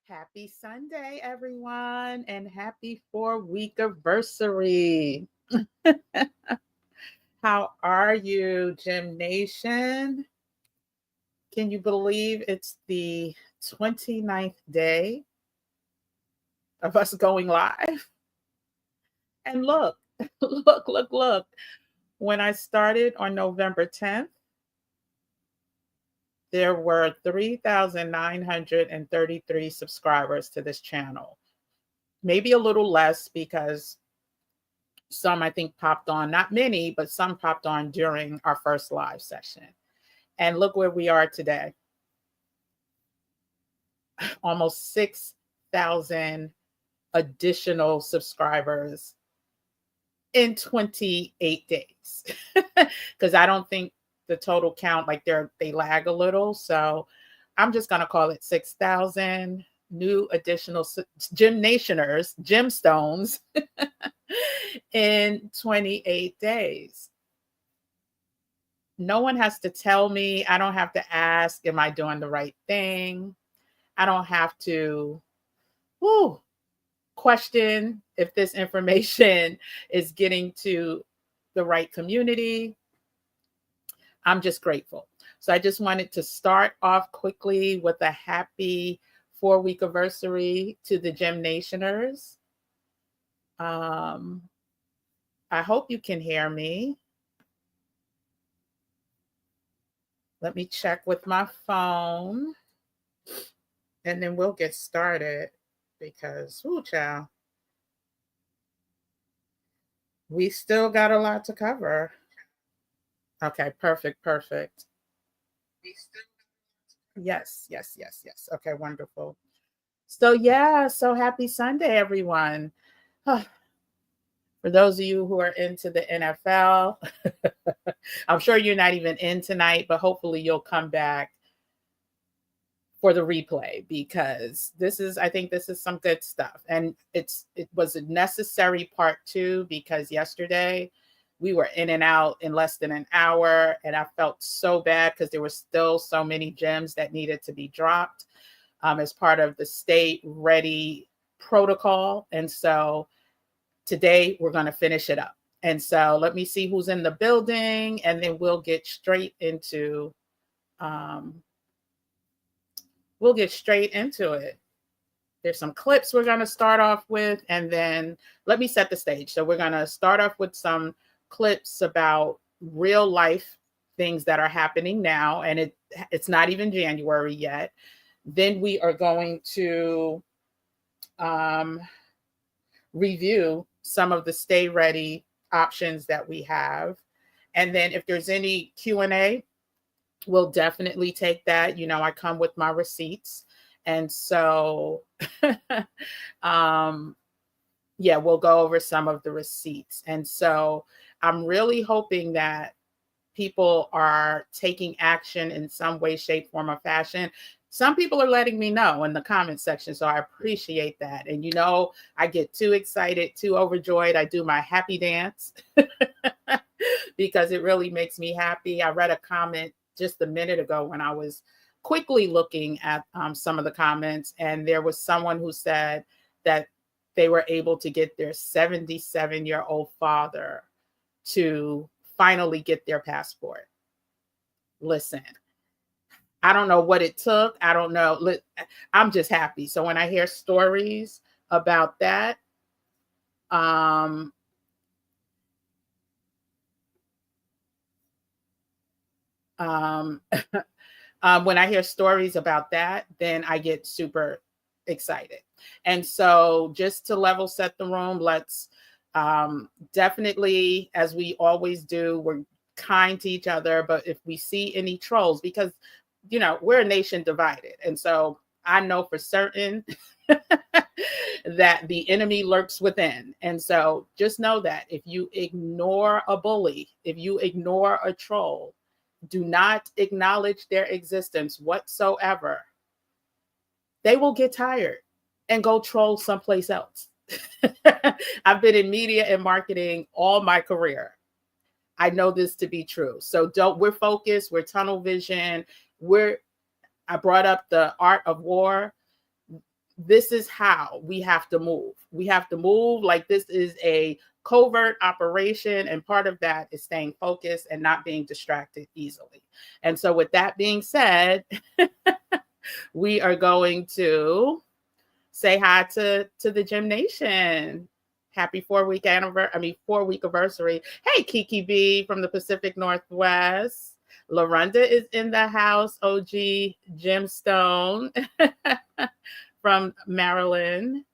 Happy Sunday, everyone, and happy 4 week anniversary. How are you, Gym Nation? Can you believe it's the 29th day of us going live? And look, look. When I started on November 10th, there were 3,933 subscribers to this channel. Maybe a little less because some I think popped on, not many, but some popped on during our first live session. And look where we are today. Almost 6,000 additional subscribers in 28 days. Because I don't think the total count, like they lag a little. So I'm just going to call it 6,000 new additional Gym Nationers, gemstones in 28 days. No one has to tell me. I don't have to ask, am I doing the right thing? I don't have to question if this information is getting to the right community. I'm just grateful. So I just wanted to start off quickly with a happy 4 week anniversary to the Gym Nationers. I hope you can hear me. Let me check with my phone and then we'll get started because, child, we still got a lot to cover. Okay, perfect. Yes. Okay, wonderful. So happy Sunday, everyone. For those of you who are into the NFL, I'm sure you're not even in tonight, but hopefully you'll come back for the replay because I think this is some good stuff. And it was a necessary part too, because yesterday we were in and out in less than an hour. And I felt so bad because there were still so many gems that needed to be dropped as part of the Stay Ready protocol. And so today we're going to finish it up. And so let me see who's in the building and then we'll get straight into it. There's some clips we're going to start off with, and then let me set the stage. So we're going to start off with some clips about real life things that are happening now, and it's not even January yet. Then we are going to review some of the Stay Ready options that we have. And then if there's any Q&A, we'll definitely take that. You know, I come with my receipts. And so, we'll go over some of the receipts. And so I'm really hoping that people are taking action in some way, shape, form, or fashion. Some people are letting me know in the comment section, so I appreciate that. And I get too excited, too overjoyed. I do my happy dance because it really makes me happy. I read a comment just a minute ago when I was quickly looking at some of the comments, and there was someone who said that they were able to get their 77-year-old father to finally get their passport. Listen, I don't know what it took. I don't know. I'm just happy. So when I hear stories about that, when I hear stories about that, then I get super excited. And so just to level set the room, let's definitely, as we always do, we're kind to each other. But if we see any trolls, because, we're a nation divided. And so I know for certain that the enemy lurks within. And so just know that if you ignore a bully, if you ignore a troll, do not acknowledge their existence whatsoever, they will get tired and go troll someplace else. I've been in media and marketing all my career. I know this to be true. So we're focused, we're tunnel vision. I brought up the art of war. this is how we have to move. We have to move like this is a covert operation. And part of that is staying focused and not being distracted easily. And so with that being said, we are going to say hi to the Gym Nation. Happy 4-week anniversary, 4-week anniversary. Hey, Kiki B from the Pacific Northwest. LaRonda is in the house. OG Gemstone from Maryland.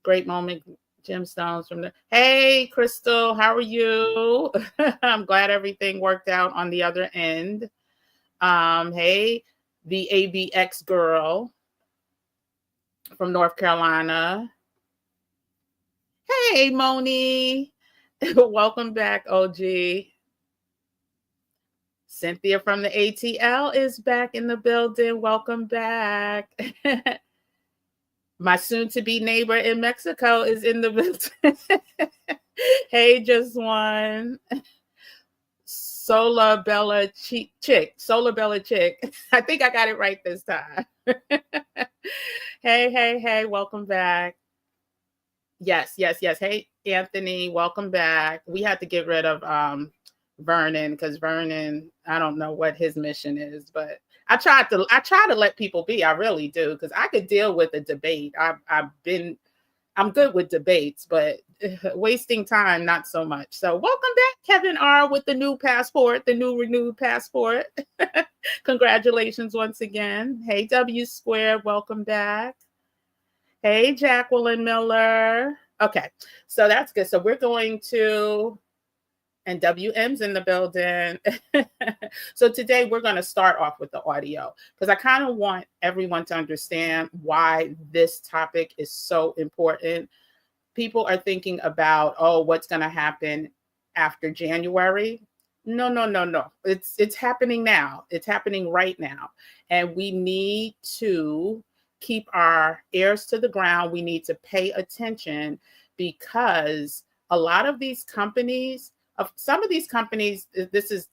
Great moment, Gemstones from the. Hey, Crystal, how are you? I'm glad everything worked out on the other end. Hey, the ABX girl from North Carolina. Hey, Moni. Welcome back, OG. Cynthia from the ATL is back in the building. Welcome back. My soon-to-be neighbor in Mexico is in the building. Hey, just one. Sola Bella Chick. Sola Bella Chick. I think I got it right this time. Hey. Welcome back. Yes. Hey, Anthony. Welcome back. We had to get rid of Vernon because Vernon, I don't know what his mission is, but I try to let people be. I really do, because I could deal with a debate. I'm good with debates, but wasting time, not so much. So welcome back, Kevin R. with the new passport, the new renewed passport. Congratulations once again. Hey, W Squared, welcome back. Hey, Jacqueline Miller. Okay, so that's good. So we're going to, and WM's in the building. So today we're going to start off with the audio because I kind of want everyone to understand why this topic is so important. People are thinking about, oh, what's going to happen after January? No. It's happening now. It's happening right now. And we need to keep our ears to the ground. We need to pay attention because a lot of these companies, some of these companies, this is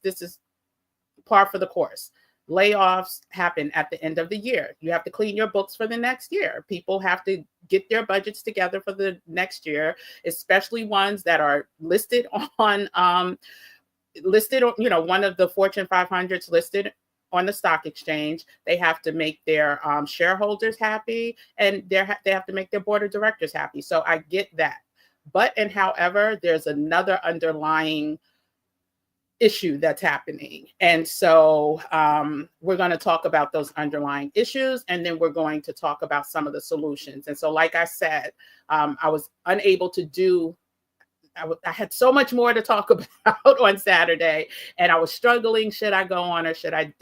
par for the course. Layoffs happen at the end of the year. You have to clean your books for the next year. People have to get their budgets together for the next year, especially ones that are listed on, one of the Fortune 500s listed on the stock exchange. They have to make their shareholders happy, and they have to make their board of directors happy. So I get that. But however, there's another underlying issue that's happening. And so we're going to talk about those underlying issues, and then we're going to talk about some of the solutions. And so, like I said, I was unable to do, I had so much more to talk about on Saturday, and I was struggling. Should I go on or should I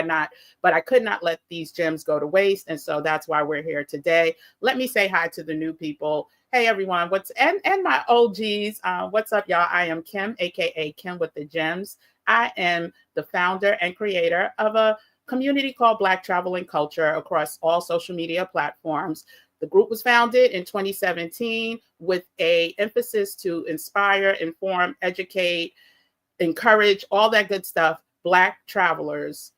not? But I could not let these gems go to waste. And so that's why we're here today. Let me say hi to the new people. Hey everyone, and my OGs, what's up, y'all? I am Kim, aka Kim with the Gems. I am the founder and creator of a community called Black Travel and Culture across all social media platforms. The group was founded in 2017 with an emphasis to inspire, inform, educate, encourage, all that good stuff, Black travelers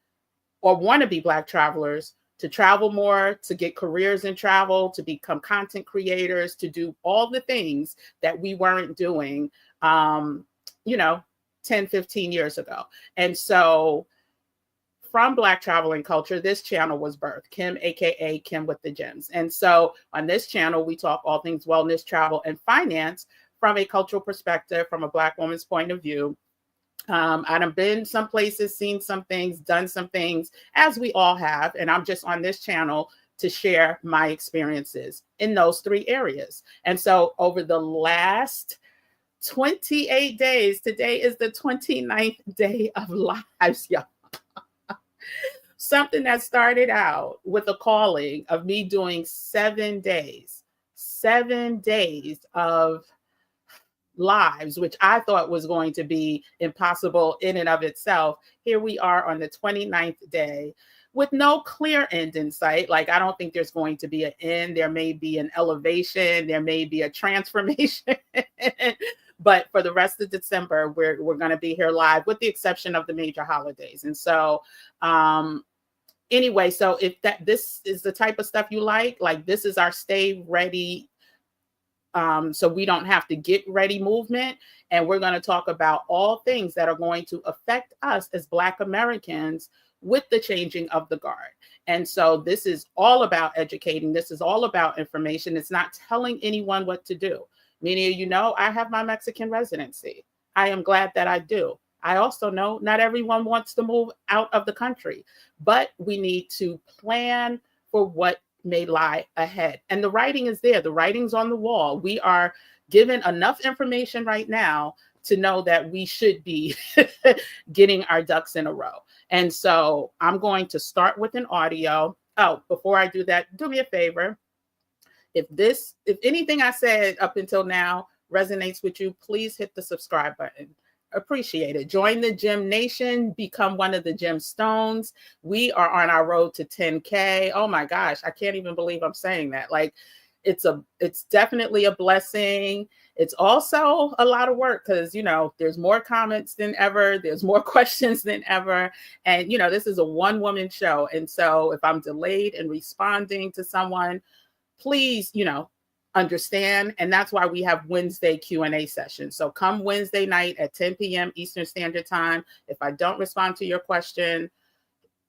or wannabe Black travelers to travel more, to get careers in travel, to become content creators, to do all the things that we weren't doing, 10, 15 years ago. And so from Black Travel and Culture, this channel was birthed, Kim, aka Kim with the Gems. And so on this channel, we talk all things wellness, travel, and finance from a cultural perspective, from a Black woman's point of view. I've been some places, seen some things, done some things, as we all have. And I'm just on this channel to share my experiences in those three areas. And so over the last 28 days, today is the 29th day of lives, y'all. Something that started out with a calling of me doing 7 days of lives, which I thought was going to be impossible in and of itself. Here we are on the 29th day with no clear end in sight. Like, I don't think there's going to be an end. There may be an elevation. There may be a transformation. But for the rest of December, we're going to be here live with the exception of the major holidays. And so anyway, so if this is the type of stuff you like this is our stay ready, so we don't have to get ready movement. And we're going to talk about all things that are going to affect us as Black Americans with the changing of the guard. And so this is all about educating. This is all about information. It's not telling anyone what to do. Many of you know I have my Mexican residency. I am glad that I do. I also know not everyone wants to move out of the country, but we need to plan for what may lie ahead. And the writing is there. The writing's on the wall. We are given enough information right now to know that we should be getting our ducks in a row. And so I'm going to start with an audio. Oh, before I do that, do me a favor. If anything I said up until now resonates with you, please hit the subscribe button. Appreciate it. Join the Gym Nation, become one of the Gym Stones. We are on our road to 10K. Oh my gosh, I can't even believe I'm saying that. Like, it's definitely a blessing. It's also a lot of work because, there's more comments than ever. There's more questions than ever. And, this is a one-woman show. And so if I'm delayed in responding to someone, please, understand. And that's why we have Wednesday Q&A sessions. So come Wednesday night at 10 p.m. Eastern Standard Time. If I don't respond to your question,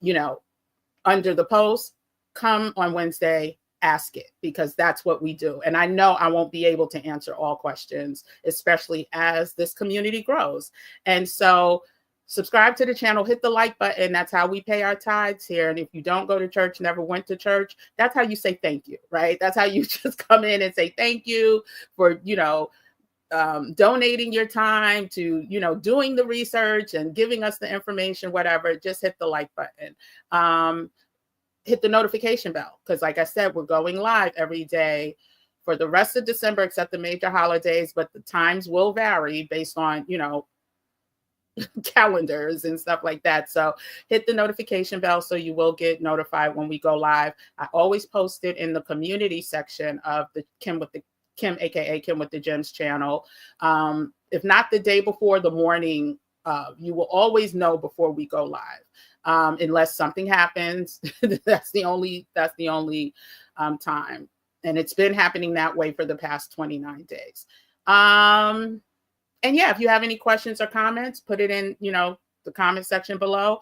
under the post, come on Wednesday, ask it, because that's what we do. And I know I won't be able to answer all questions, especially as this community grows. And so subscribe to the channel, hit the like button. That's how we pay our tithes here. And if you don't go to church, never went to church, that's how you say thank you, right? That's how you just come in and say thank you for, donating your time to, doing the research and giving us the information, whatever. Just hit the like button. Hit the notification bell, because like I said, we're going live every day for the rest of December, except the major holidays, but the times will vary based on, calendars and stuff like that. So hit the notification bell so you will get notified when we go live. I always post it in the community section of the Kim, aka Kim with the Gems channel. If not the day before, the morning, you will always know before we go live. Unless something happens. That's the only time. And it's been happening that way for the past 29 days. And yeah, if you have any questions or comments, put it in, the comment section below,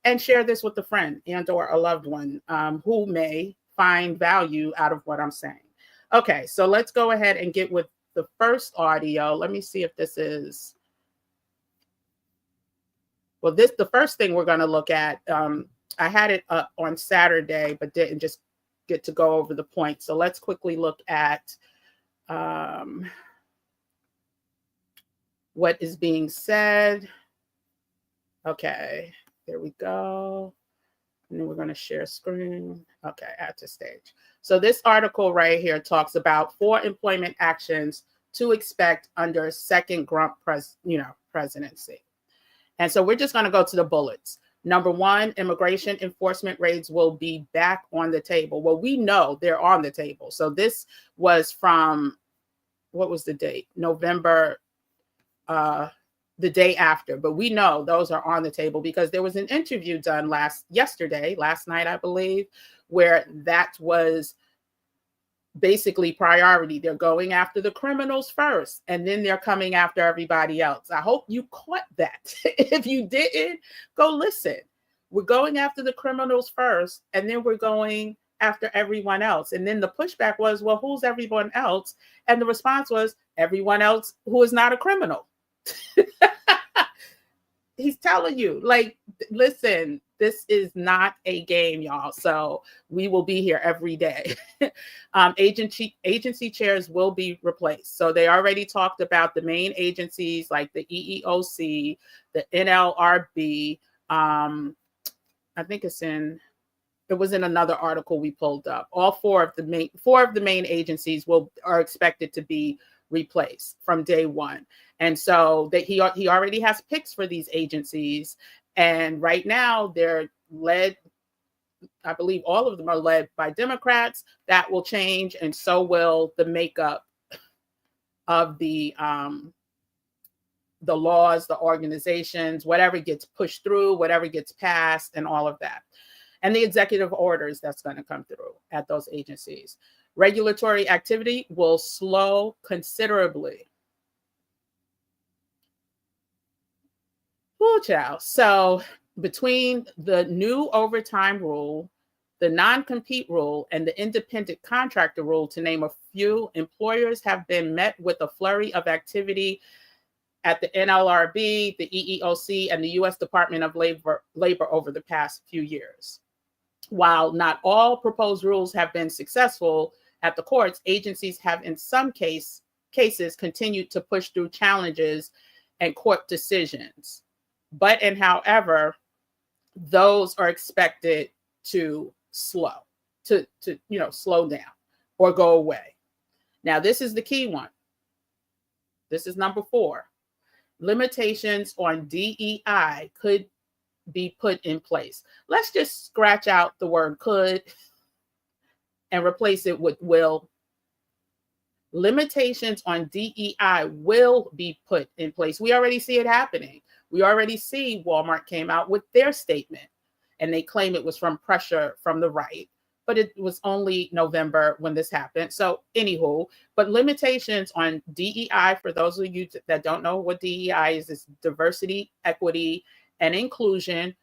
and share this with a friend and or a loved one who may find value out of what I'm saying. Okay, so let's go ahead and get with the first audio. Let me see if this is, well, the first thing we're going to look at, I had it up on Saturday, but didn't just get to go over the points. So let's quickly look at what is being said. Okay, there we go. And then we're going to share screen. Okay, add to stage. So this article right here talks about 4 employment actions to expect under second Trump presidency. And so we're just going to go to the bullets. Number 1, immigration enforcement raids will be back on the table. Well, we know they're on the table. So this was from, what was the date? November, the day after. But we know those are on the table because there was an interview done last night, I believe, where that was basically priority. They're going after the criminals first, and then they're coming after everybody else. I hope you caught that. If you didn't, go listen. We're going after the criminals first, and then we're going after everyone else. And then the pushback was, well, who's everyone else? And the response was, everyone else who is not a criminal. He's telling you, like, listen, this is not a game, y'all. So we will be here every day. Agency chairs will be replaced. So they already talked about the main agencies like the EEOC, the NLRB. I think it was in another article we pulled up. All four of the main agencies are expected to be replaced from day one. And so that he already has picks for these agencies. And right now they're led, I believe all of them are led by Democrats. That will change. And so will the makeup of the laws, the organizations, whatever gets pushed through, whatever gets passed, and all of that. and the executive orders that's going to come through at those agencies. Regulatory activity will slow considerably. Woo, child. So between the new overtime rule, the non-compete rule, and the independent contractor rule, to name a few, employers have been met with a flurry of activity at the NLRB, the EEOC, and the U.S. Department of Labor over the past few years. While not all proposed rules have been successful at the courts, agencies have in some cases continued to push through challenges and court decisions. But and however, those are expected to slow down or go away. Now, this is the key one. This is number 4. Limitations on DEI could be put in place. Let's just scratch out the word could and replace it with will. Limitations on DEI will be put in place. We already see it happening. We already see Walmart came out with their statement, and they claim it was from pressure from the right, but it was only November when this happened. So anywho, but limitations on DEI, for those of you that don't know what DEI is diversity, equity, and inclusion,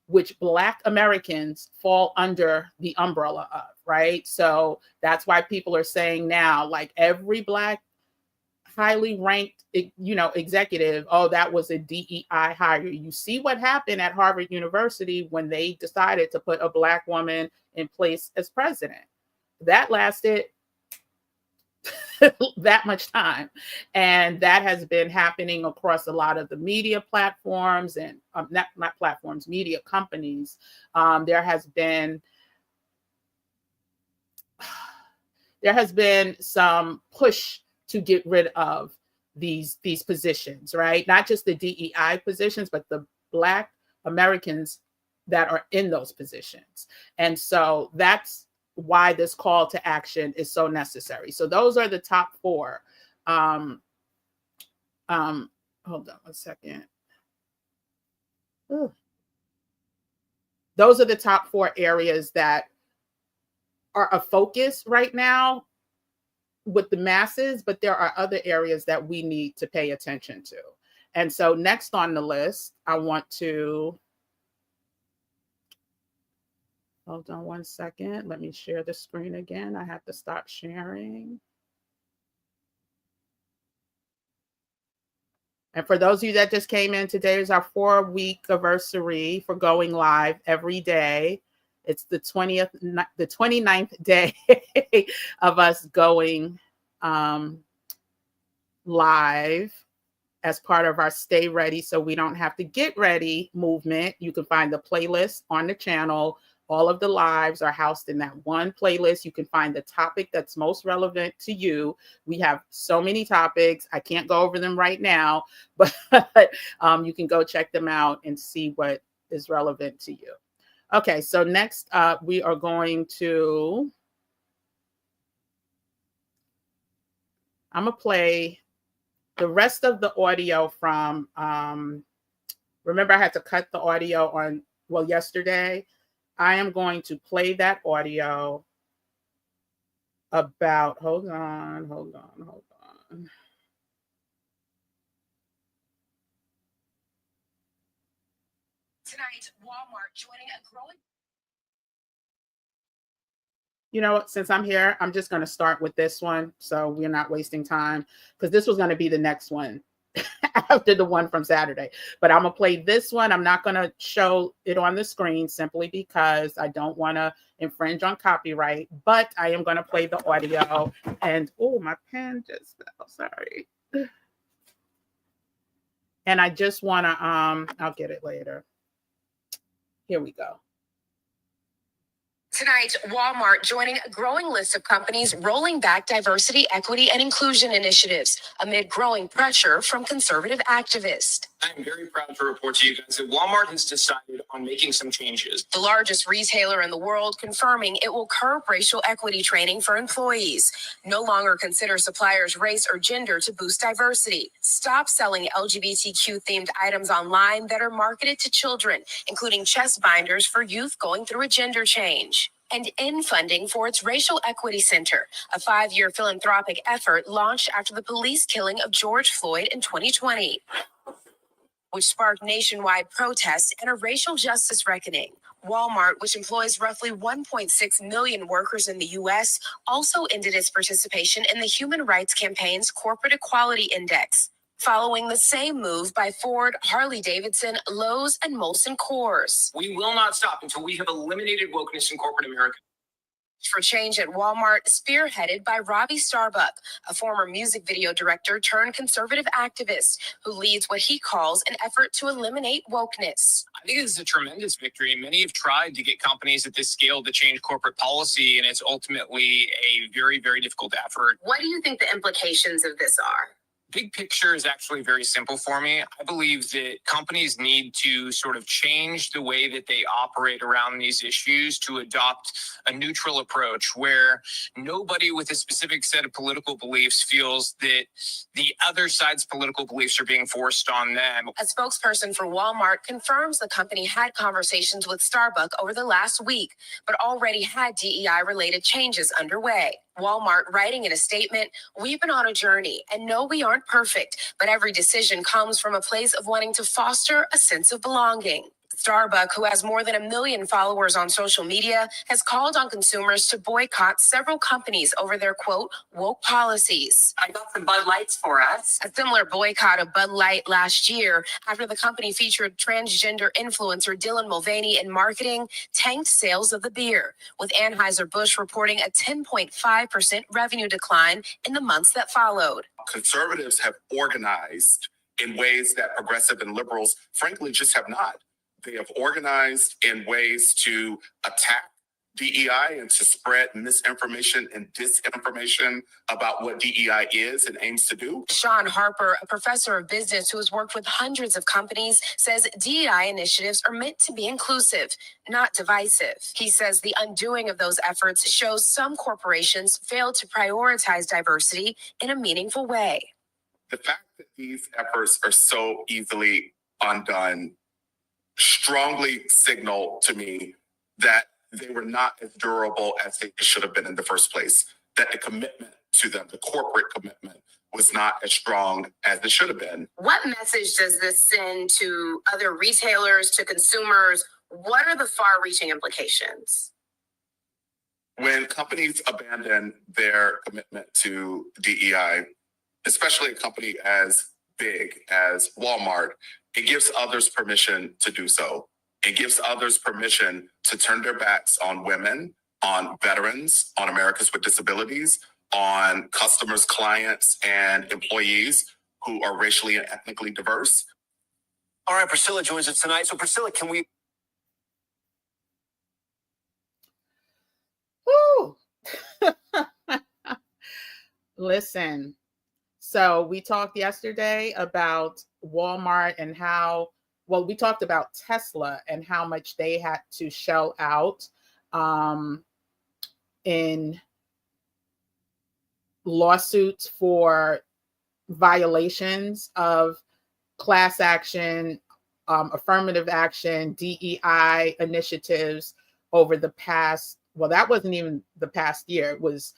which Black Americans fall under the umbrella of, right? So that's why people are saying now, like every Black highly ranked, executive, oh, that was a DEI hire. You see what happened at Harvard University when they decided to put a Black woman in place as president. That lasted that much time. And that has been happening across a lot of the media platforms and not platforms, media companies. There has been some push to get rid of these positions, right? Not just the DEI positions, but the Black Americans that are in those positions. And so that's why this call to action is so necessary. So those are the top 4. Hold on one second. Ooh. Those are the top 4 areas that are a focus right now with the masses, but there are other areas that we need to pay attention to. And so next on the list, I want to, hold on one second. Let me share the screen again. I have to stop sharing. And for those of you that just came in, today is our 4-week anniversary for going live every day. It's the 29th day of us going live as part of our Stay Ready So We Don't Have to Get Ready movement. You can find the playlist on the channel. All of the lives are housed in that one playlist. You can find the topic that's most relevant to you. We have so many topics. I can't go over them right now, but you can go check them out and see what is relevant to you. Okay, so next up, we are going to, I'm going to play the rest of the audio from, remember I had to cut the audio on, yesterday. I am going to play that audio about, hold on. Tonight, Walmart joining a growing. You know what? Since I'm here, I'm just going to start with this one, so we're not wasting time, because this was going to be the next one after the one from Saturday. But I'm going to play this one. I'm not going to show it on the screen simply because I don't want to infringe on copyright, but I am going to play the audio. And, oh, my pen just fell. Sorry. And I just want to, I'll get it later. Here we go. Tonight, Walmart joining a growing list of companies rolling back diversity, equity, and inclusion initiatives amid growing pressure from conservative activists. I'm very proud to report to you guys that Walmart has decided on making some changes. The largest retailer in the world confirming it will curb racial equity training for employees. No longer consider suppliers race or gender to boost diversity. Stop selling LGBTQ-themed items online that are marketed to children, including chest binders for youth going through a gender change. And end funding for its Racial Equity Center, a 5-year philanthropic effort launched after the police killing of George Floyd in 2020. Which sparked nationwide protests and a racial justice reckoning. Walmart, which employs roughly 1.6 million workers in the U.S., also ended its participation in the Human Rights Campaign's Corporate Equality Index, following the same move by Ford, Harley-Davidson, Lowe's, and Molson Coors. We will not stop until we have eliminated wokeness in corporate America. For change at Walmart, spearheaded by Robbie Starbuck, a former music video director turned conservative activist who leads what he calls an effort to eliminate wokeness. I think this is a tremendous victory. Many have tried to get companies at this scale to change corporate policy, and it's ultimately a very, very difficult effort. What do you think the implications of this are? Big picture is actually very simple for me. I believe that companies need to sort of change the way that they operate around these issues to adopt a neutral approach where nobody with a specific set of political beliefs feels that the other side's political beliefs are being forced on them. A spokesperson for Walmart confirms the company had conversations with Starbucks over the last week, but already had DEI-related changes underway. Walmart writing in a statement, "We've been on a journey and know we aren't perfect, but every decision comes from a place of wanting to foster a sense of belonging." Starbucks, who has more than 1 million followers on social media, has called on consumers to boycott several companies over their, quote, woke policies. I got some Bud Lights for us. A similar boycott of Bud Light last year after the company featured transgender influencer Dylan Mulvaney in marketing tanked sales of the beer, with Anheuser-Busch reporting a 10.5% revenue decline in the months that followed. Conservatives have organized in ways that progressive and liberals, frankly, just have not. They have organized in ways to attack DEI and to spread misinformation and disinformation about what DEI is and aims to do. Sean Harper, a professor of business who has worked with hundreds of companies, says DEI initiatives are meant to be inclusive, not divisive. He says the undoing of those efforts shows some corporations fail to prioritize diversity in a meaningful way. The fact that these efforts are so easily undone strongly signal to me that they were not as durable as they should have been in the first place, that the commitment to them, the corporate commitment, was not as strong as it should have been. What message does this send to other retailers, to consumers? What are the far-reaching implications? When companies abandon their commitment to DEI, especially a company as big as Walmart, it gives others permission to do so. It gives others permission to turn their backs on women, on veterans, on Americans with disabilities, on customers, clients, and employees who are racially and ethnically diverse. All right, Priscilla joins us tonight. So Priscilla, can we... Woo! Listen, so we talked yesterday about Walmart and how, well, we talked about Tesla and how much they had to shell out in lawsuits for violations of class action, affirmative action, DEI initiatives over the past, well, that wasn't even the past year. It was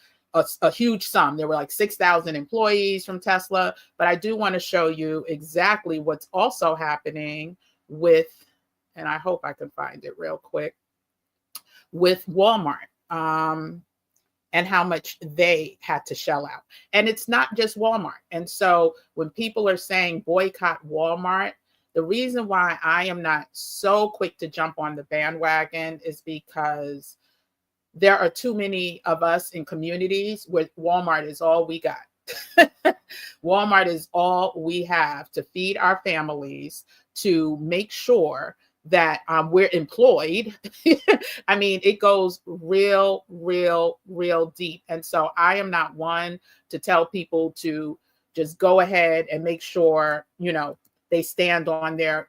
a huge sum. There were like 6,000 employees from Tesla. But I do want to show you exactly what's also happening with, and I hope I can find it real quick, with Walmart and how much they had to shell out. And it's not just Walmart. And so when people are saying boycott Walmart, the reason why I am not so quick to jump on the bandwagon is because there are too many of us in communities where Walmart is all we got. Walmart is all we have to feed our families, to make sure that we're employed. I mean, it goes real deep. And so I am not one to tell people to just go ahead and make sure, you know, they stand on their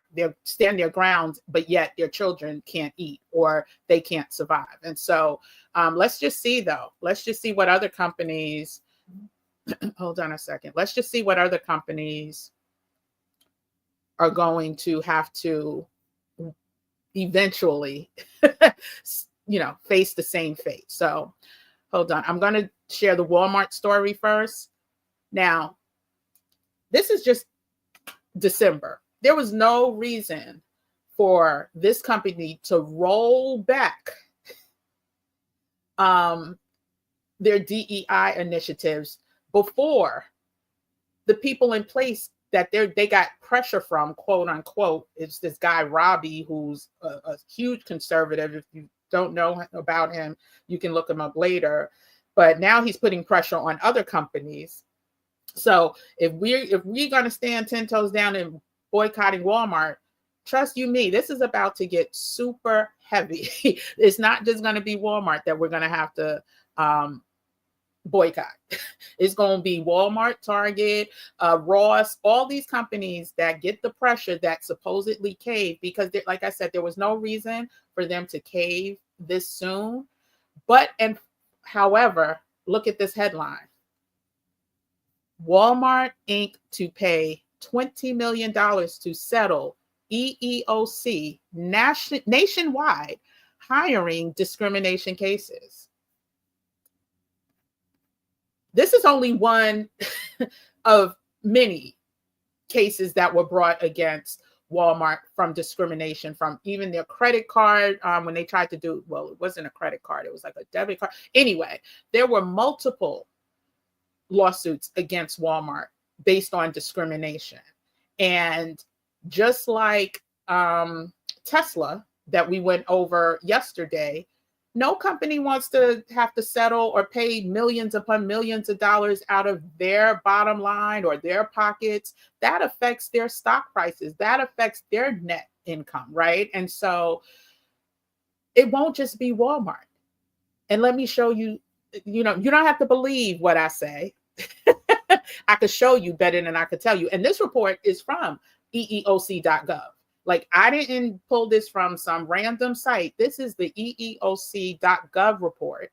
grounds, but yet their children can't eat or they can't survive. And so let's just see though. Let's just see what other companies. Hold on a second. Let's just see what other companies are going to have to eventually, face the same fate. So hold on. I'm going to share the Walmart story first. Now, this is just December. There was no reason for this company to roll back their DEI initiatives before the people in place that they got pressure from, quote unquote. It's this guy, Robbie, who's a huge conservative. If you don't know about him, you can look him up later. But now he's putting pressure on other companies. So if we're going to stand 10 toes down and boycotting Walmart, trust you me, this is about to get super heavy. It's not just going to be Walmart that we're going to have to boycott. It's going to be Walmart, Target, Ross, all these companies that get the pressure that supposedly cave, because like I said, there was no reason for them to cave this soon. However, look at this headline. Walmart Inc. to pay $20 million to settle EEOC nationwide hiring discrimination cases. This is only one of many cases that were brought against Walmart from discrimination, from even their credit card, when they tried to do, well, it wasn't a credit card, it was like a debit card. Anyway, there were multiple lawsuits against Walmart based on discrimination. And just like Tesla that we went over yesterday, no company wants to have to settle or pay millions upon millions of dollars out of their bottom line or their pockets. That affects their stock prices. That affects their net income, right? And so it won't just be Walmart. And let me show you, you don't have to believe what I say. I could show you better than I could tell you. And this report is from EEOC.gov. Like, I didn't pull this from some random site. This is the EEOC.gov report,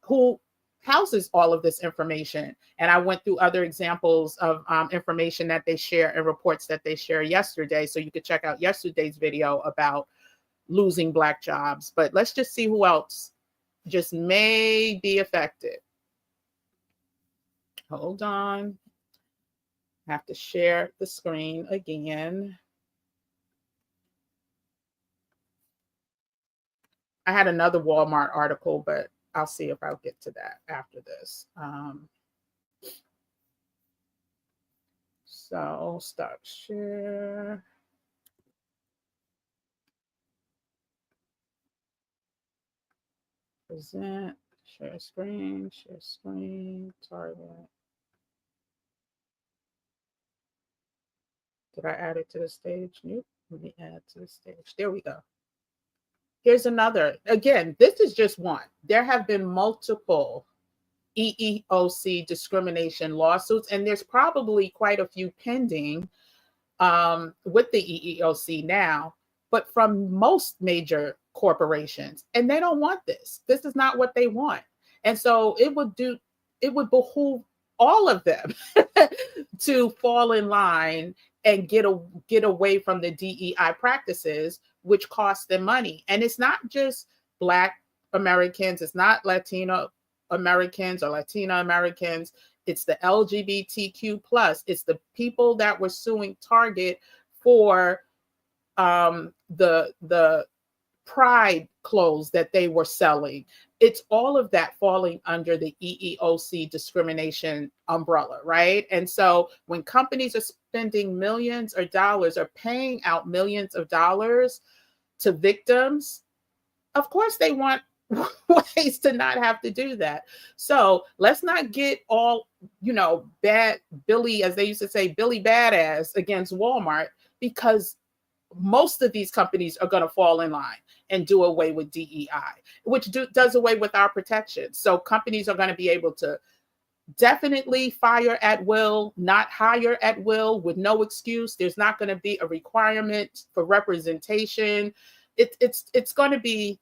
who houses all of this information. And I went through other examples of information that they share and reports that they share yesterday. So you could check out yesterday's video about losing Black jobs. But let's just see who else just may be affected. Hold on. I have to share the screen again. I had another Walmart article, but I'll see if I'll get to that after this. So stop share. Present, share screen, target. Did I add it to the stage? Nope. Let me add to the stage. There we go. Here's another. Again, this is just one. There have been multiple EEOC discrimination lawsuits, and there's probably quite a few pending with the EEOC now, but from most major corporations. And they don't want this. This is not what they want. And so it would behoove all of them to fall in line and get away from the DEI practices, which cost them money. And it's not just Black Americans, it's not Latino Americans or Latina Americans, it's the LGBTQ plus, it's the people that were suing Target for the Pride clothes that they were selling. It's all of that falling under the EEOC discrimination umbrella, right? And so when companies are spending millions of dollars or paying out millions of dollars to victims, of course they want ways to not have to do that. So let's not get all, bad Billy, as they used to say, Billy Badass against Walmart, because most of these companies are going to fall in line and do away with DEI, which does away with our protections. So companies are going to be able to Definitely fire at will, not hire at will with no excuse. There's not going to be a requirement for representation. It's going to be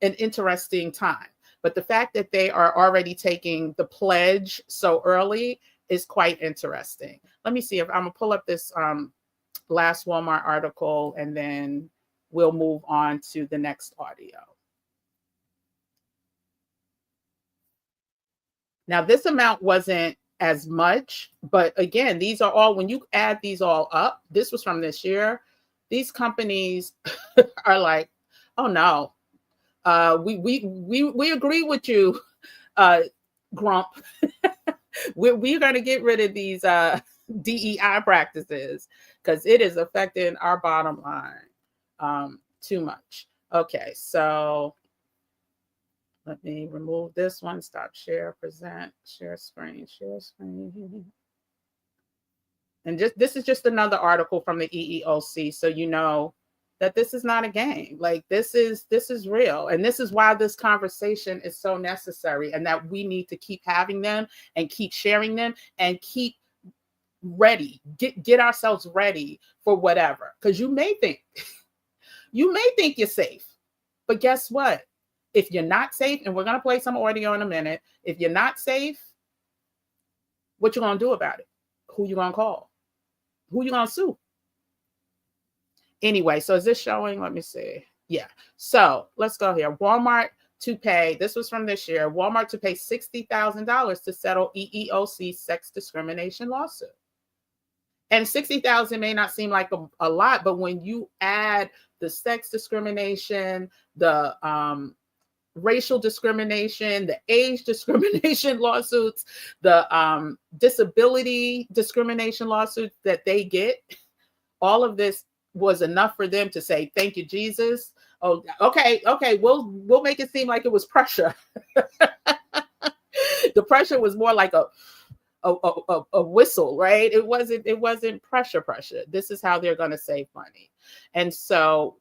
an interesting time. But the fact that they are already taking the pledge so early is quite interesting. Let me see if I'm gonna pull up this last Walmart article, and then we'll move on to the next audio. Now, this amount wasn't as much, but again, these are all, when you add these all up, this was from this year, these companies are like, oh no, we agree with you, Grump. We're going to get rid of these DEI practices because it is affecting our bottom line too much. Okay, so let me remove this one. Stop share, present, share screen, share screen. And this is just another article from the EEOC, so you know that this is not a game. Like this is real, and this is why this conversation is so necessary, and that we need to keep having them and keep sharing them and keep ready, get ourselves ready for whatever. Because you may think you're safe, but guess what? If you're not safe, and we're gonna play some audio in a minute, if you're not safe, what you gonna do about it? Who you gonna call? Who you gonna sue? Anyway, so is this showing? Let me see. Yeah. So let's go here. Walmart to pay, this was from this year, Walmart to pay $60,000 to settle EEOC sex discrimination lawsuit. And $60,000 may not seem like a lot, but when you add the sex discrimination, the racial discrimination, the age discrimination lawsuits, the disability discrimination lawsuits that they get, all of this was enough for them to say, thank you, Jesus. Oh, okay, we'll make it seem like it was pressure. The pressure was more like a whistle, right? It wasn't pressure. This is how they're going to save money. And so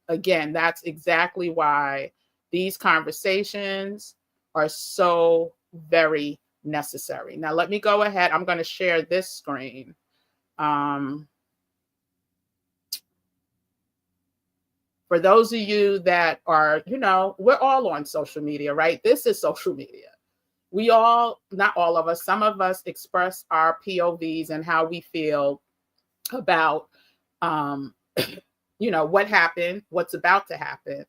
again, that's exactly why these conversations are so very necessary. Now let me go ahead. I'm going to share this screen. For those of you that are, we're all on social media, right? This is social media. We all, not all of us, some of us express our POVs and how we feel about, what happened, what's about to happen.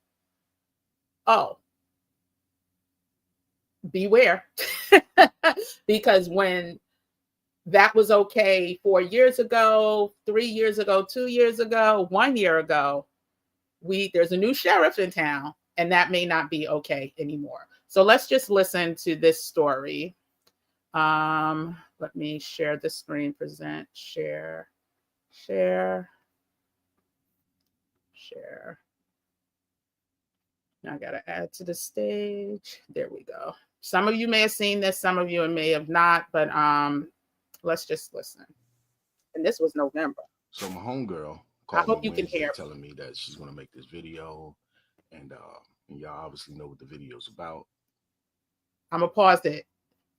Oh, beware. Because when that was okay 4 years ago, 3 years ago, 2 years ago, 1 year ago, there's a new sheriff in town, and that may not be okay anymore. So let's just listen to this story. Let me share the screen, present, share. Now I gotta add to the stage. There we go. Some of you may have seen this, some of you may have not, but let's just listen. And this was November. So my homegirl I called hope me you can Wednesday hear. telling me that she's gonna make this video, and y'all obviously know what the video's about. I'm gonna pause it.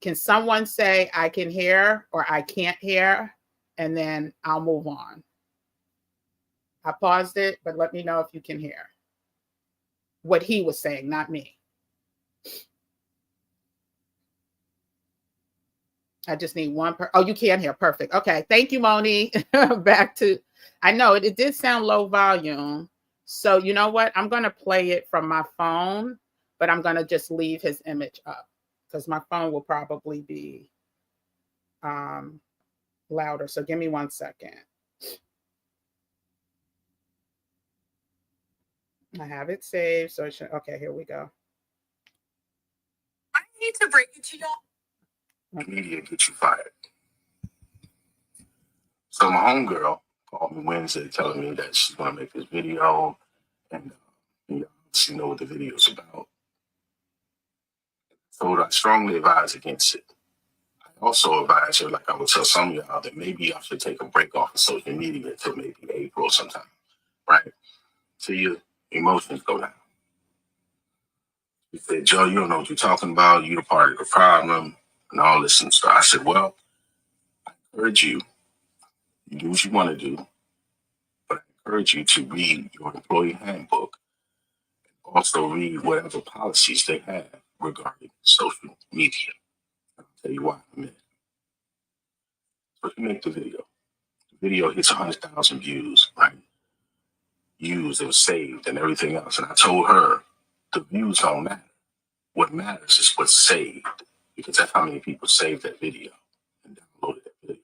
Can someone say I can hear or I can't hear, and then I'll move on. I paused it, but let me know if you can hear what he was saying, not me. I just need one oh, you can hear. Perfect. Okay. Thank you, Moni. Back to, I know it did sound low volume. So you know what? I'm going to play it from my phone, but I'm going to just leave his image up because my phone will probably be louder. So give me 1 second. I have it saved. So it should, okay, here we go. I need to break it to y'all. Media get you fired. So my homegirl called me Wednesday telling me that she's gonna make this video, and you obviously know what the video's about. So I strongly advise against it. I also advise her, like I would tell some of y'all, that maybe y'all should take a break off of social media until maybe April sometime, right? Till your emotions go down. She said, Joe, you don't know what you're talking about. You're the part of the problem. and all this and stuff. I said, well, I encourage you, you do what you want to do, but I encourage you to read your employee handbook. Also read whatever policies they have regarding social media. I'll tell you why in a minute. So you make the video. The video hits 100,000 views, right? Views, it was saved and everything else. And I told her the views don't matter. What matters is what's saved, because that's how many people saved that video and downloaded that video.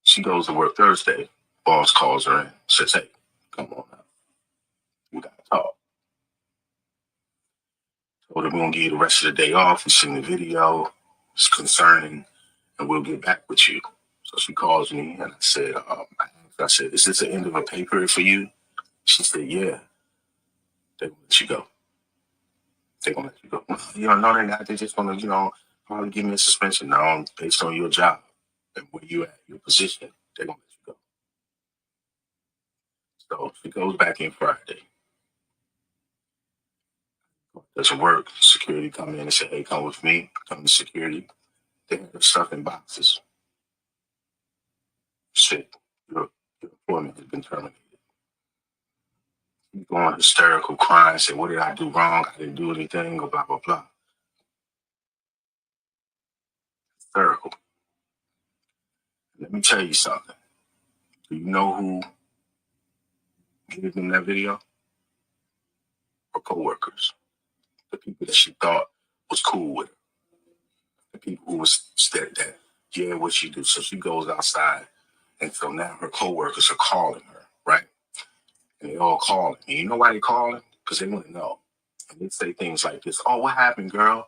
She goes to work Thursday. Boss calls her in, says, hey, come on now. We got to talk. Told her we're going to give you the rest of the day off. We seen the video. It's concerning, and we'll get back with you. So she calls me, and I said, is this the end of a pay period for you? She said, yeah. They're going to let you go. They're going to let you go. No, they're not. They're just going to, probably give me a suspension. No, based on your job and where you at, your position, they're going to let you go. So she goes back in Friday. Doesn't work. Security come in and say, hey, come with me. Come to security. They have stuff in boxes. Shit, your employment has been terminated. You going hysterical, crying, say, what did I do wrong? I didn't do anything, or blah, blah, blah. Hysterical. Let me tell you something. Do you know who gave them that video? Her coworkers. The people that she thought was cool with her. The people who was that yeah, what she do. So she goes outside, and so now her coworkers are calling her, right? And they all calling. And you know why they calling? Because they want to know. And they say things like this: oh, what happened, girl?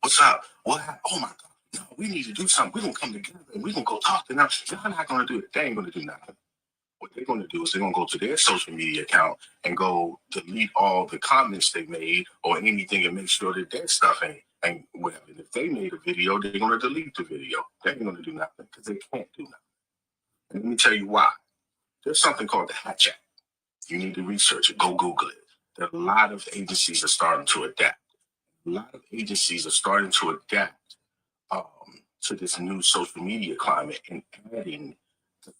What's up? What happened? Oh my God. No, we need to do something. We're going to come together and we're going to go talk to them. They're not going to do it. They ain't going to do nothing. What they're going to do is they're going to go to their social media account and go delete all the comments they made or anything and make sure that their stuff ain't whatever. And if they made a video, they're going to delete the video. They ain't going to do nothing because they can't do nothing. And let me tell you why. There's something called the Hatch Act. You need to research it. Go Google it. There are a lot of agencies are starting to adapt. A lot of agencies are starting to adapt to this new social media climate and adding the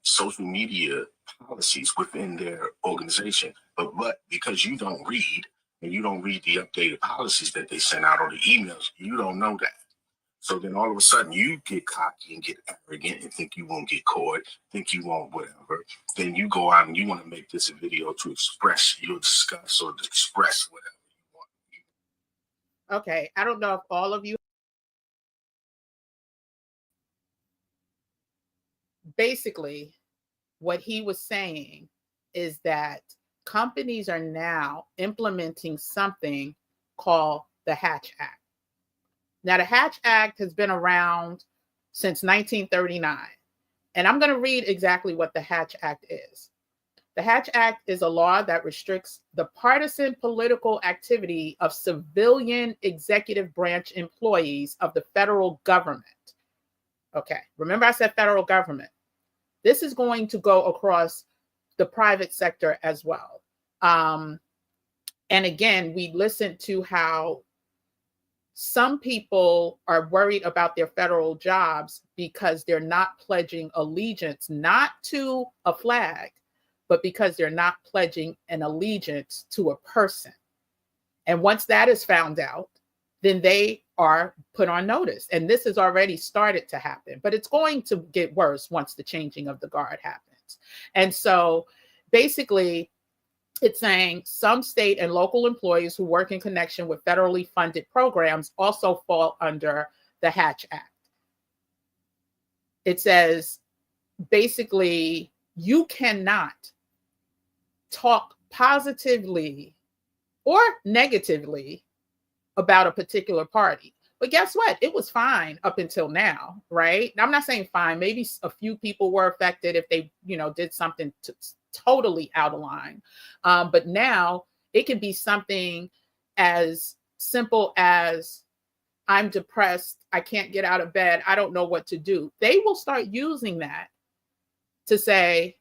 social media policies within their organization. But because you don't read and you don't read the updated policies that they send out or the emails, you don't know that. So then all of a sudden you get cocky and get arrogant and think you won't get caught, think you won't whatever. Then you go out and you want to make this a video to express your disgust or to express whatever you want. Okay, I don't know if all of you. Basically, what he was saying is that companies are now implementing something called the Hatch Act. Now, the Hatch Act has been around since 1939, and I'm going to read exactly what the Hatch Act is. The Hatch Act is a law that restricts the partisan political activity of civilian executive branch employees of the federal government. Okay, remember I said federal government. This is going to go across the private sector as well. And again, we listened to how some people are worried about their federal jobs because they're not pledging allegiance, not to a flag, but because they're not pledging an allegiance to a person. And once that is found out, then they are put on notice. And this has already started to happen, but it's going to get worse once the changing of the guard happens. And so basically, it's saying some state and local employees who work in connection with federally funded programs also fall under the Hatch Act. It says, basically, you cannot talk positively or negatively about a particular party. But guess what? It was fine up until now, right? Now, I'm not saying fine. Maybe a few people were affected if they, did something totally out of line. But now it can be something as simple as, I'm depressed. I can't get out of bed. I don't know what to do. They will start using that to say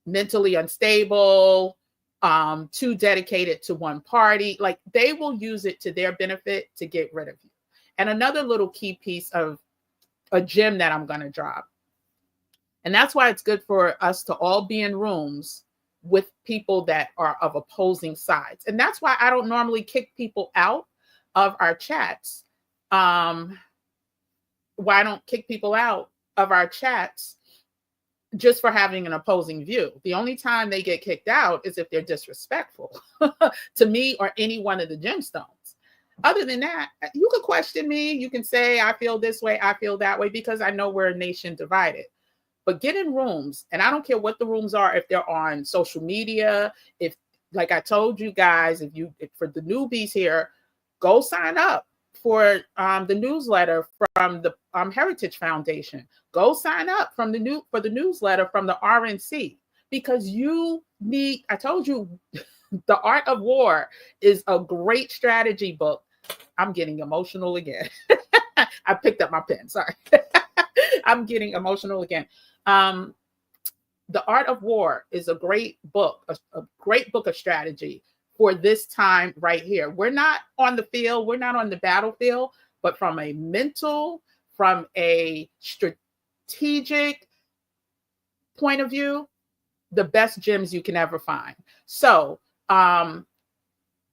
mentally unstable, too dedicated to one party. Like, they will use it to their benefit to get rid of you. And another little key piece of a gem that I'm going to drop, and that's why it's good for us to all be in rooms with people that are of opposing sides. And that's why I don't normally kick people out of our chats. Why I don't kick people out of our chats just for having an opposing view. The only time they get kicked out is if they're disrespectful to me or any one of the gemstones. Other than that, you could question me. You can say, I feel this way, I feel that way, because I know we're a nation divided. But get in rooms, and I don't care what the rooms are, if they're on social media, if, like I told you guys, if for the newbies here, go sign up for the newsletter from the Heritage Foundation. Go sign up for the newsletter from the RNC, because you need, I told you, The Art of War is a great strategy book. I'm getting emotional again. I picked up my pen, sorry. I'm getting emotional again. The Art of War is a great book, a great book of strategy for this time right here. We're not on the field, we're not on the battlefield, but from a mental, from a strategic point of view, the best gems you can ever find. So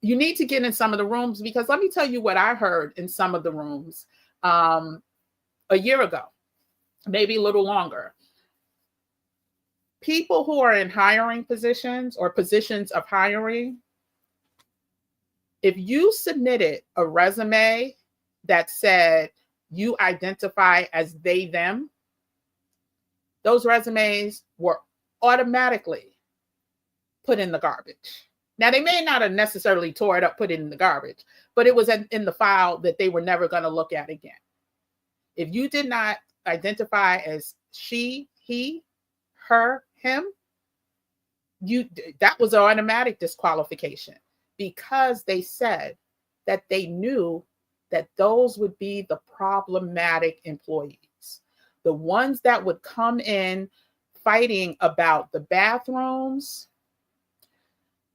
you need to get in some of the rooms, because let me tell you what I heard in some of the rooms a year ago, maybe a little longer. People who are in hiring positions or positions of hiring, if you submitted a resume that said you identify as they, them, those resumes were automatically put in the garbage. Now, they may not have necessarily tore it up, put it in the garbage, but it was in the file that they were never going to look at again. If you did not identify as she, he, her, him, that was an automatic disqualification, because they said that they knew that those would be the problematic employees, the ones that would come in fighting about the bathrooms,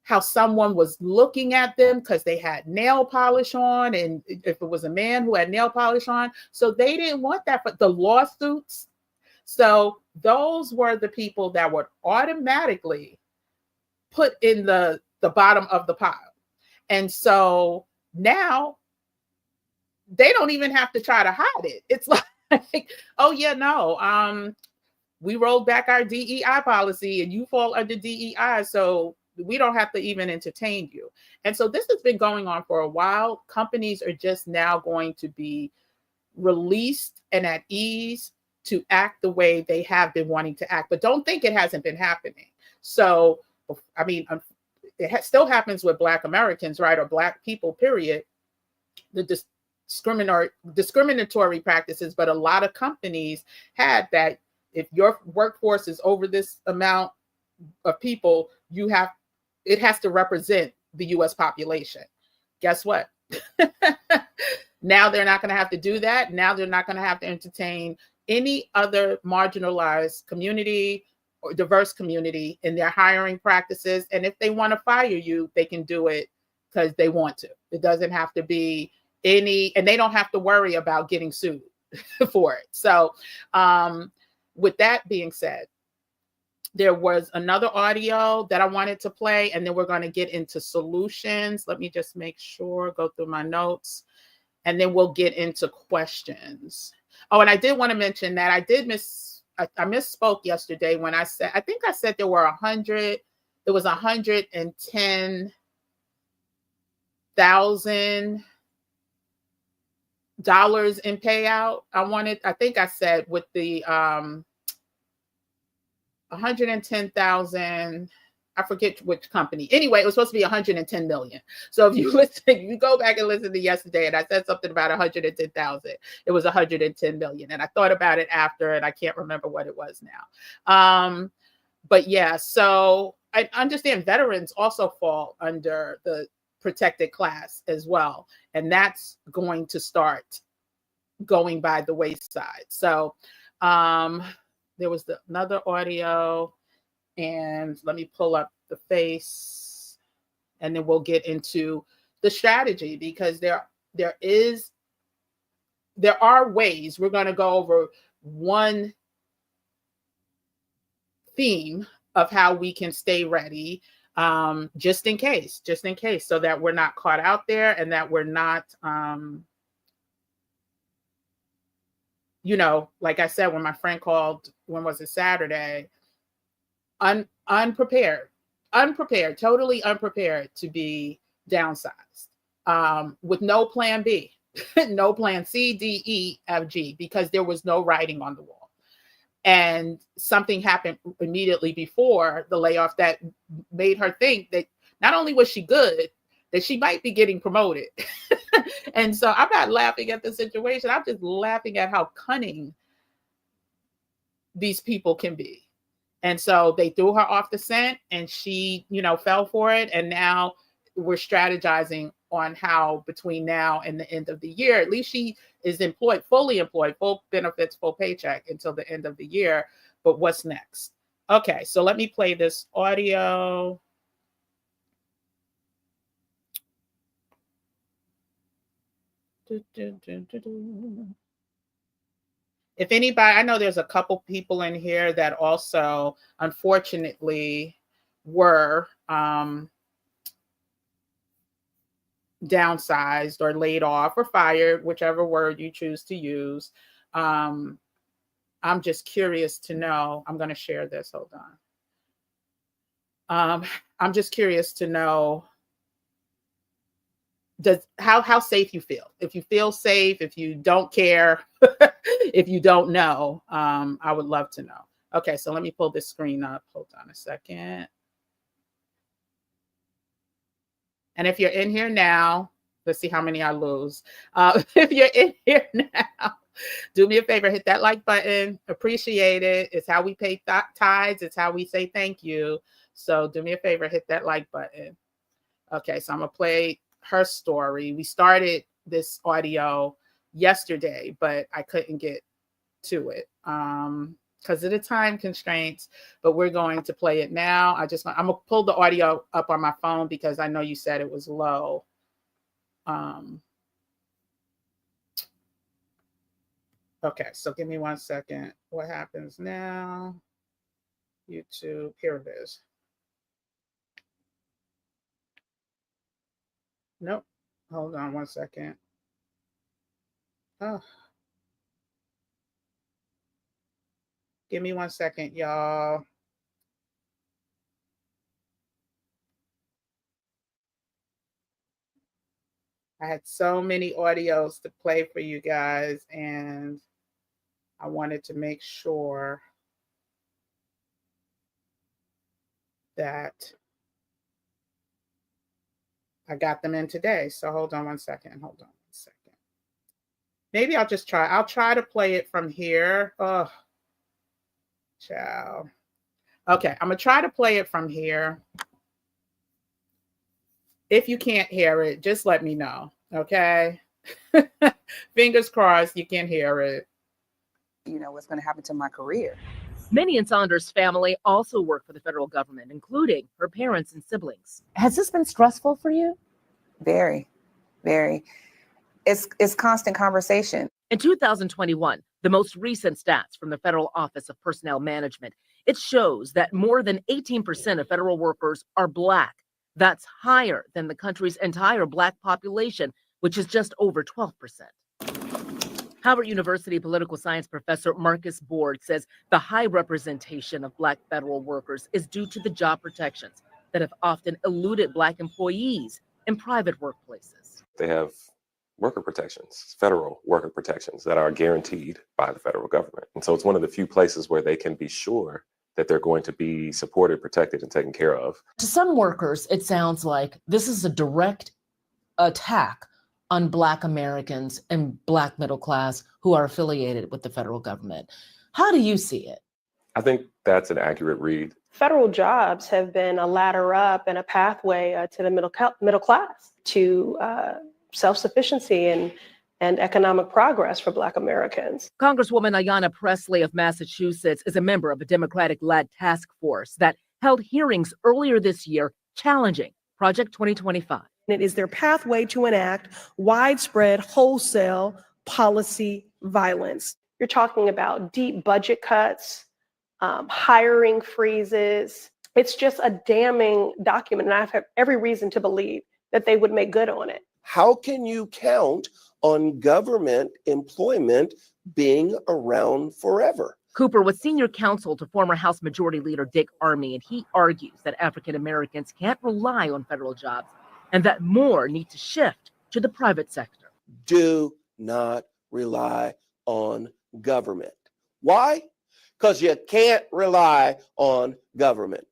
how someone was looking at them because they had nail polish on, and if it was a man who had nail polish on, so they didn't want that. But the lawsuits, so those were the people that were automatically put in the bottom of the pile. And so now they don't even have to try to hide it. It's like, oh yeah, no, we rolled back our DEI policy and you fall under DEI, so we don't have to even entertain you. And so this has been going on for a while. Companies are just now going to be released and at ease to act the way they have been wanting to act. But don't think it hasn't been happening. So, I mean, it still happens with Black Americans, right? Or Black people, period. The discriminatory practices, but a lot of companies had that. If your workforce is over this amount of people, it has to represent the US population. Guess what? Now they're not going to have to do that. Now they're not going to have to entertain any other marginalized community or diverse community in their hiring practices. And if they want to fire you, they can do it because they want to. It doesn't have to be and they don't have to worry about getting sued for it. So with that being said, there was another audio that I wanted to play, and then we're going to get into solutions. Let me just make sure, go through my notes, and then we'll get into questions. Oh, and I did want to mention that I misspoke yesterday when I said, I think I said there were 110,000 dollars in payout. I think I said with the 110,000, I forget which company. Anyway, it was supposed to be 110 million. So if you you go back and listen to yesterday, and I said something about 110,000, it was 110 million. And I thought about it after, and I can't remember what it was now. But yeah, so I understand veterans also fall under the protected class as well. And that's going to start going by the wayside. So there was another audio, and let me pull up the face. and then we'll get into the strategy, because there are ways. We're going to go over one theme of how we can stay ready, just in case, so that we're not caught out there, and that we're not, like I said, when my friend called, when was it, Saturday, unprepared, totally unprepared to be downsized, with no plan B, no plan C, D, E, F, G, because there was no writing on the wall. And something happened immediately before the layoff that made her think that not only was she good, that she might be getting promoted. And so I'm not laughing at the situation. I'm just laughing at how cunning these people can be. And so they threw her off the scent, and she, fell for it. And now we're strategizing on how, between now and the end of the year, at least she is fully employed, full benefits, full paycheck until the end of the year. But what's next? Okay, so let me play this audio. If anybody, I know there's a couple people in here that also, unfortunately, were downsized or laid off or fired, whichever word you choose to use. I'm just curious to know. I'm going to share this. Hold on. I'm just curious to know how safe you feel. If you feel safe, if you don't care, if you don't know, I would love to know. Okay, so let me pull this screen up. Hold on a second. And if you're in here now, let's see how many I lose. If you're in here now, do me a favor, hit that like button. Appreciate it. It's how we pay tithes. It's how we say thank you. So do me a favor, hit that like button. Okay, so I'm going to play her story. We started this audio yesterday, but I couldn't get to it because of the time constraints, but we're going to play it now. I'm going to pull the audio up on my phone because I know you said it was low. Okay, so give me 1 second. What happens now? YouTube, here it is. Nope. Hold on 1 second. Oh. Give me 1 second, y'all. I had so many audios to play for you guys, and I wanted to make sure that I got them in today. So hold on 1 second. Hold on 1 second. Maybe I'll just try. I'll try to play it from here. Oh, ciao. Okay, I'm going to try to play it from here. If you can't hear it, just let me know, okay? Fingers crossed you can hear it. What's going to happen to my career. Many in Saunders' family also work for the federal government, including her parents and siblings. Has this been stressful for you? Very, very. It's constant conversation. In 2021, the most recent stats from the Federal Office of Personnel Management, it shows that more than 18% of federal workers are Black. That's higher than the country's entire Black population, which is just over 12%. Howard University political science professor Marcus Board says the high representation of Black federal workers is due to the job protections that have often eluded Black employees in private workplaces. They have worker protections, federal worker protections that are guaranteed by the federal government. And so it's one of the few places where they can be sure that they're going to be supported, protected, and taken care of. To some workers, it sounds like this is a direct attack on Black Americans and Black middle class who are affiliated with the federal government. How do you see it? I think that's an accurate read. Federal jobs have been a ladder up and a pathway to the middle class, to self-sufficiency and economic progress for Black Americans. Congresswoman Ayanna Pressley of Massachusetts is a member of a Democratic-led task force that held hearings earlier this year challenging Project 2025. It is their pathway to enact widespread wholesale policy violence. You're talking about deep budget cuts, hiring freezes. It's just a damning document, and I have every reason to believe that they would make good on it. How can you count on government employment being around forever? Cooper was senior counsel to former House Majority Leader Dick Armey, and he argues that African Americans can't rely on federal jobs and that more need to shift to the private sector. Do not rely on government. Why? Because you can't rely on government.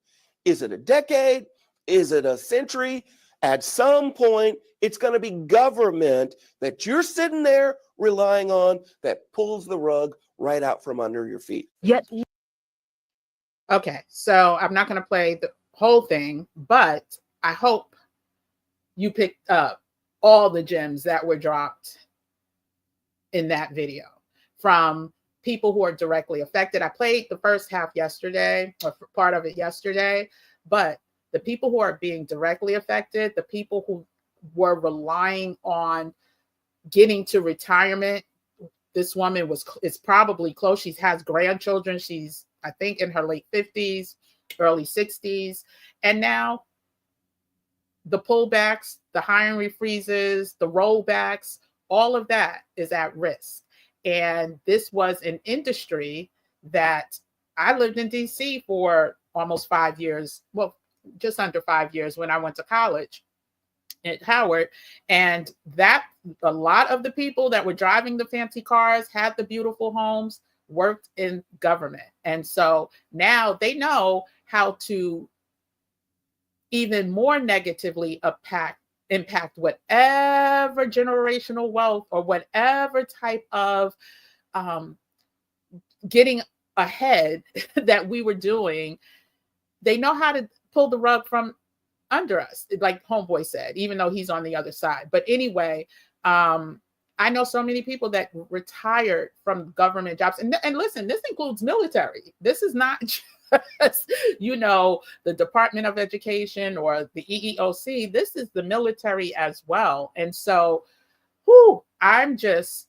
Is it a decade? Is it a century? At some point, it's going to be government that you're sitting there relying on that pulls the rug right out from under your feet. Yet, Okay, so I'm not going to play the whole thing, but I hope you picked up all the gems that were dropped in that video from people who are directly affected. I played the first half yesterday, or part of it yesterday, but the people who are being directly affected, the people who were relying on getting to retirement. This woman is probably close. She has grandchildren. She's, I think, in her late 50s, early 60s. And now the pullbacks, the hiring freezes, the rollbacks, all of that is at risk. And this was an industry that I lived in DC for almost 5 years. Well, just under 5 years when I went to college at Howard. And that a lot of the people that were driving the fancy cars, had the beautiful homes, worked in government. And so now they know how to even more negatively impact whatever generational wealth or whatever type of getting ahead that we were doing. They know how to pull the rug from under us, like Homeboy said, even though he's on the other side. But anyway, I know so many people that retired from government jobs. And listen, this includes military. This is not just, the Department of Education or the EEOC. This is the military as well. And so, I'm just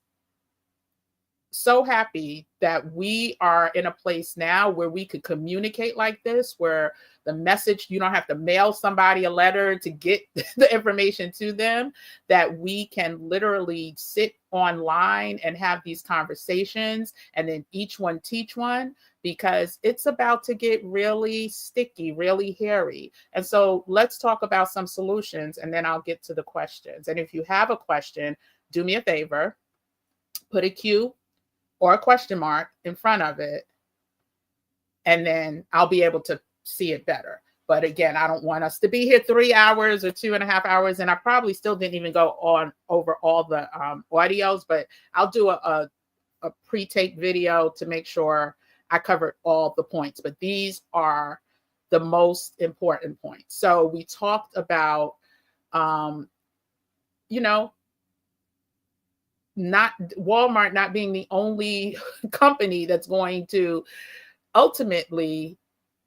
so happy that we are in a place now where we could communicate like this, where the message, you don't have to mail somebody a letter to get the information to them, that we can literally sit online and have these conversations and then each one teach one, because it's about to get really sticky, really hairy. And so let's talk about some solutions and then I'll get to the questions. And if you have a question, do me a favor, put a Q or a question mark in front of it, and then I'll be able to see it better. But again, I don't want us to be here 3 hours or 2.5 hours, and I probably still didn't even go on over all the audios, but I'll do a pre-tape video to make sure I covered all the points. But these are the most important points. So we talked about, not Walmart not being the only company that's going to ultimately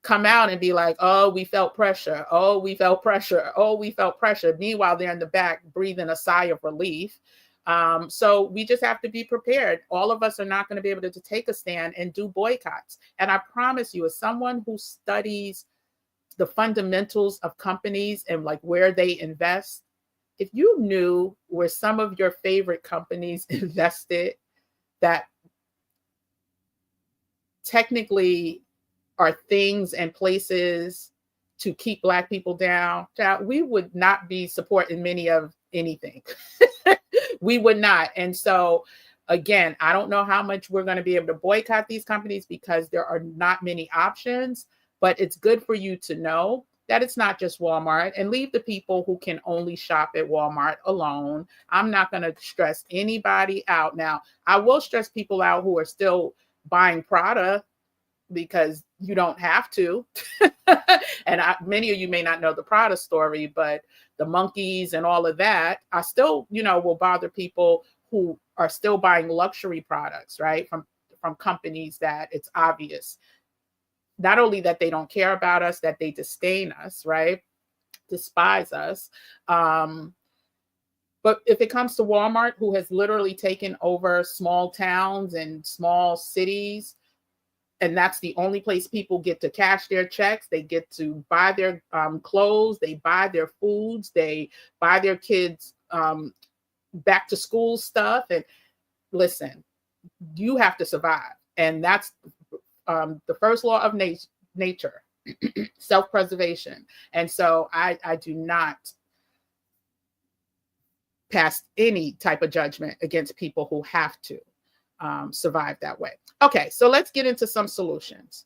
come out and be like, oh, we felt pressure. Oh, we felt pressure. Oh, we felt pressure. Meanwhile, they're in the back breathing a sigh of relief. So we just have to be prepared. All of us are not going to be able to take a stand and do boycotts. And I promise you, as someone who studies the fundamentals of companies and like where they invest, if you knew where some of your favorite companies invested that technically are things and places to keep Black people down, we would not be supporting many of anything. We would not. And so, again, I don't know how much we're going to be able to boycott these companies because there are not many options, but it's good for you to know that it's not just Walmart, and leave the people who can only shop at Walmart alone. I'm not going to stress anybody out. Now, I will stress people out who are still buying Prada because you don't have to. And many of you may not know the Prada story, but the monkeys and all of that, I still, will bother people who are still buying luxury products, right? From companies that it's obvious not only that they don't care about us, that they disdain us, right? despise us. But if it comes to Walmart, who has literally taken over small towns and small cities, and that's the only place people get to cash their checks, they get to buy their clothes, they buy their foods, they buy their kids back to school stuff. And listen, you have to survive. And that's the first law of nature, self-preservation. And so I do not pass any type of judgment against people who have to survive that way. Okay, so let's get into some solutions.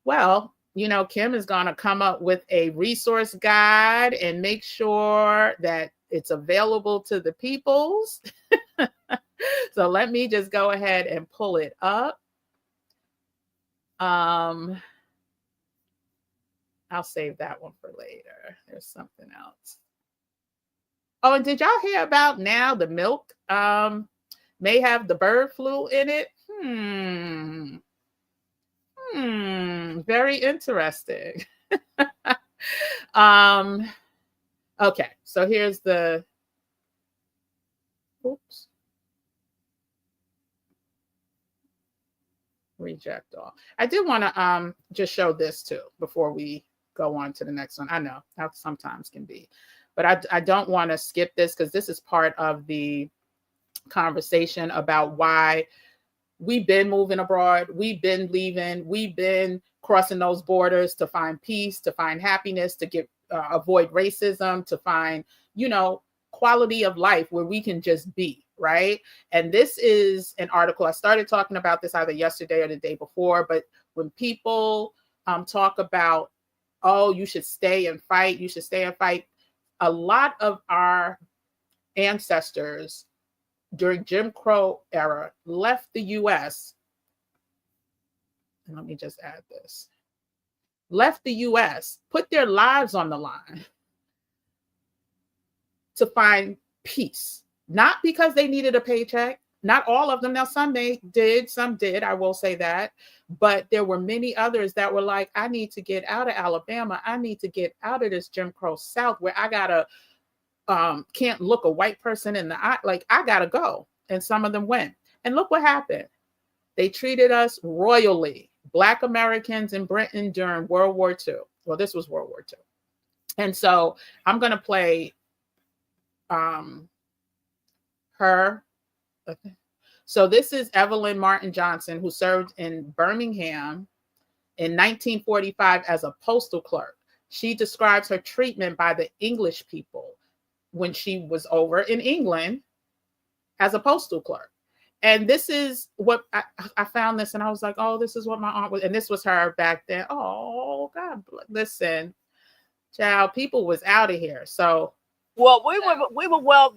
Well, you know, Kim is going to come up with a resource guide and make sure that it's available to the peoples. So let me just go ahead and pull it up. I'll save that one for later. There's something else. Oh, and did y'all hear about now the milk may have the bird flu in it? Very interesting. Okay, so here's the, oops. Reject all. I did want to just show this too before we go on to the next one. I know that sometimes can be, but I don't want to skip this because this is part of the conversation about why we've been moving abroad, we've been leaving, we've been crossing those borders to find peace, to find happiness, to get avoid racism, to find, you know, quality of life where we can just be, right? And this is an article, I started talking about this either yesterday or the day before, but when people talk about, oh, you should stay and fight, you should stay and fight, a lot of our ancestors during Jim Crow era left the US, and let me just add this, left the US, put their lives on the line to find peace, not because they needed a paycheck. Not all of them. Now, some did, I will say that. But there were many others that were like, I need to get out of Alabama. I need to get out of this Jim Crow South where I gotta, can't look a white person in the eye. Like, I gotta go. And some of them went. And look what happened. They treated us royally. Black Americans in Britain during World War II. Well, this was World War II. And so I'm going to play her. So this is Evelyn Martin Johnson, who served in Birmingham in 1945 as a postal clerk. She describes her treatment by the English people when she was over in England as a postal clerk. And this is what I found this, and I was like, oh, this is what my aunt was. And this was her back then. Oh, God, listen, child, people was out of here. So, well, we were well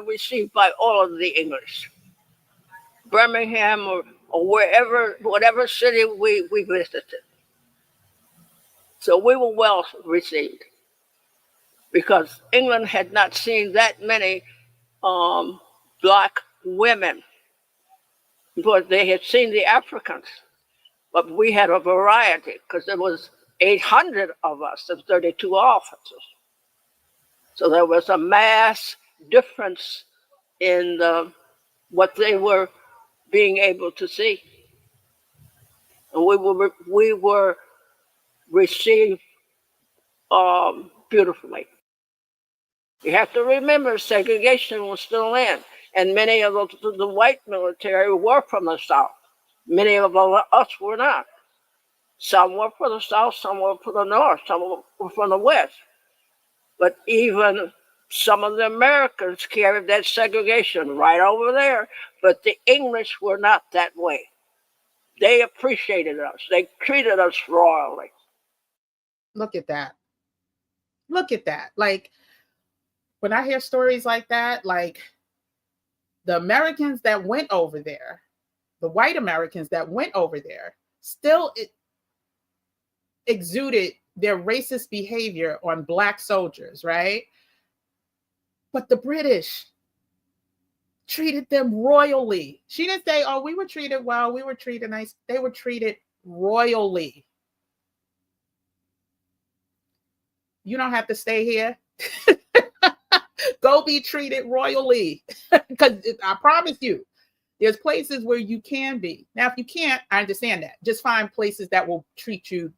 received by all of the English, Birmingham or wherever, whatever city we visited. So we were well received because England had not seen that many Black women. Because they had seen the Africans, but we had a variety because there was 800 of us and 32 officers. So there was a mass difference in what they were being able to see. And we were received beautifully. You have to remember segregation was still in. And many of the white military were from the South. Many of us were not. Some were for the South, some were for the North, some were from the West. But even some of the Americans carried that segregation right over there. But the English were not that way. They appreciated us. They treated us royally. Look at that. Look at that. Like, when I hear stories like that, like, the Americans that went over there, the white Americans that went over there, still exuded their racist behavior on Black soldiers, right? But the British treated them royally. She didn't say, oh, we were treated well, we were treated nice. They were treated royally. You don't have to stay here. Go be treated royally. Because I promise you, there's places where you can be. Now, if you can't, I understand that. Just find places that will treat you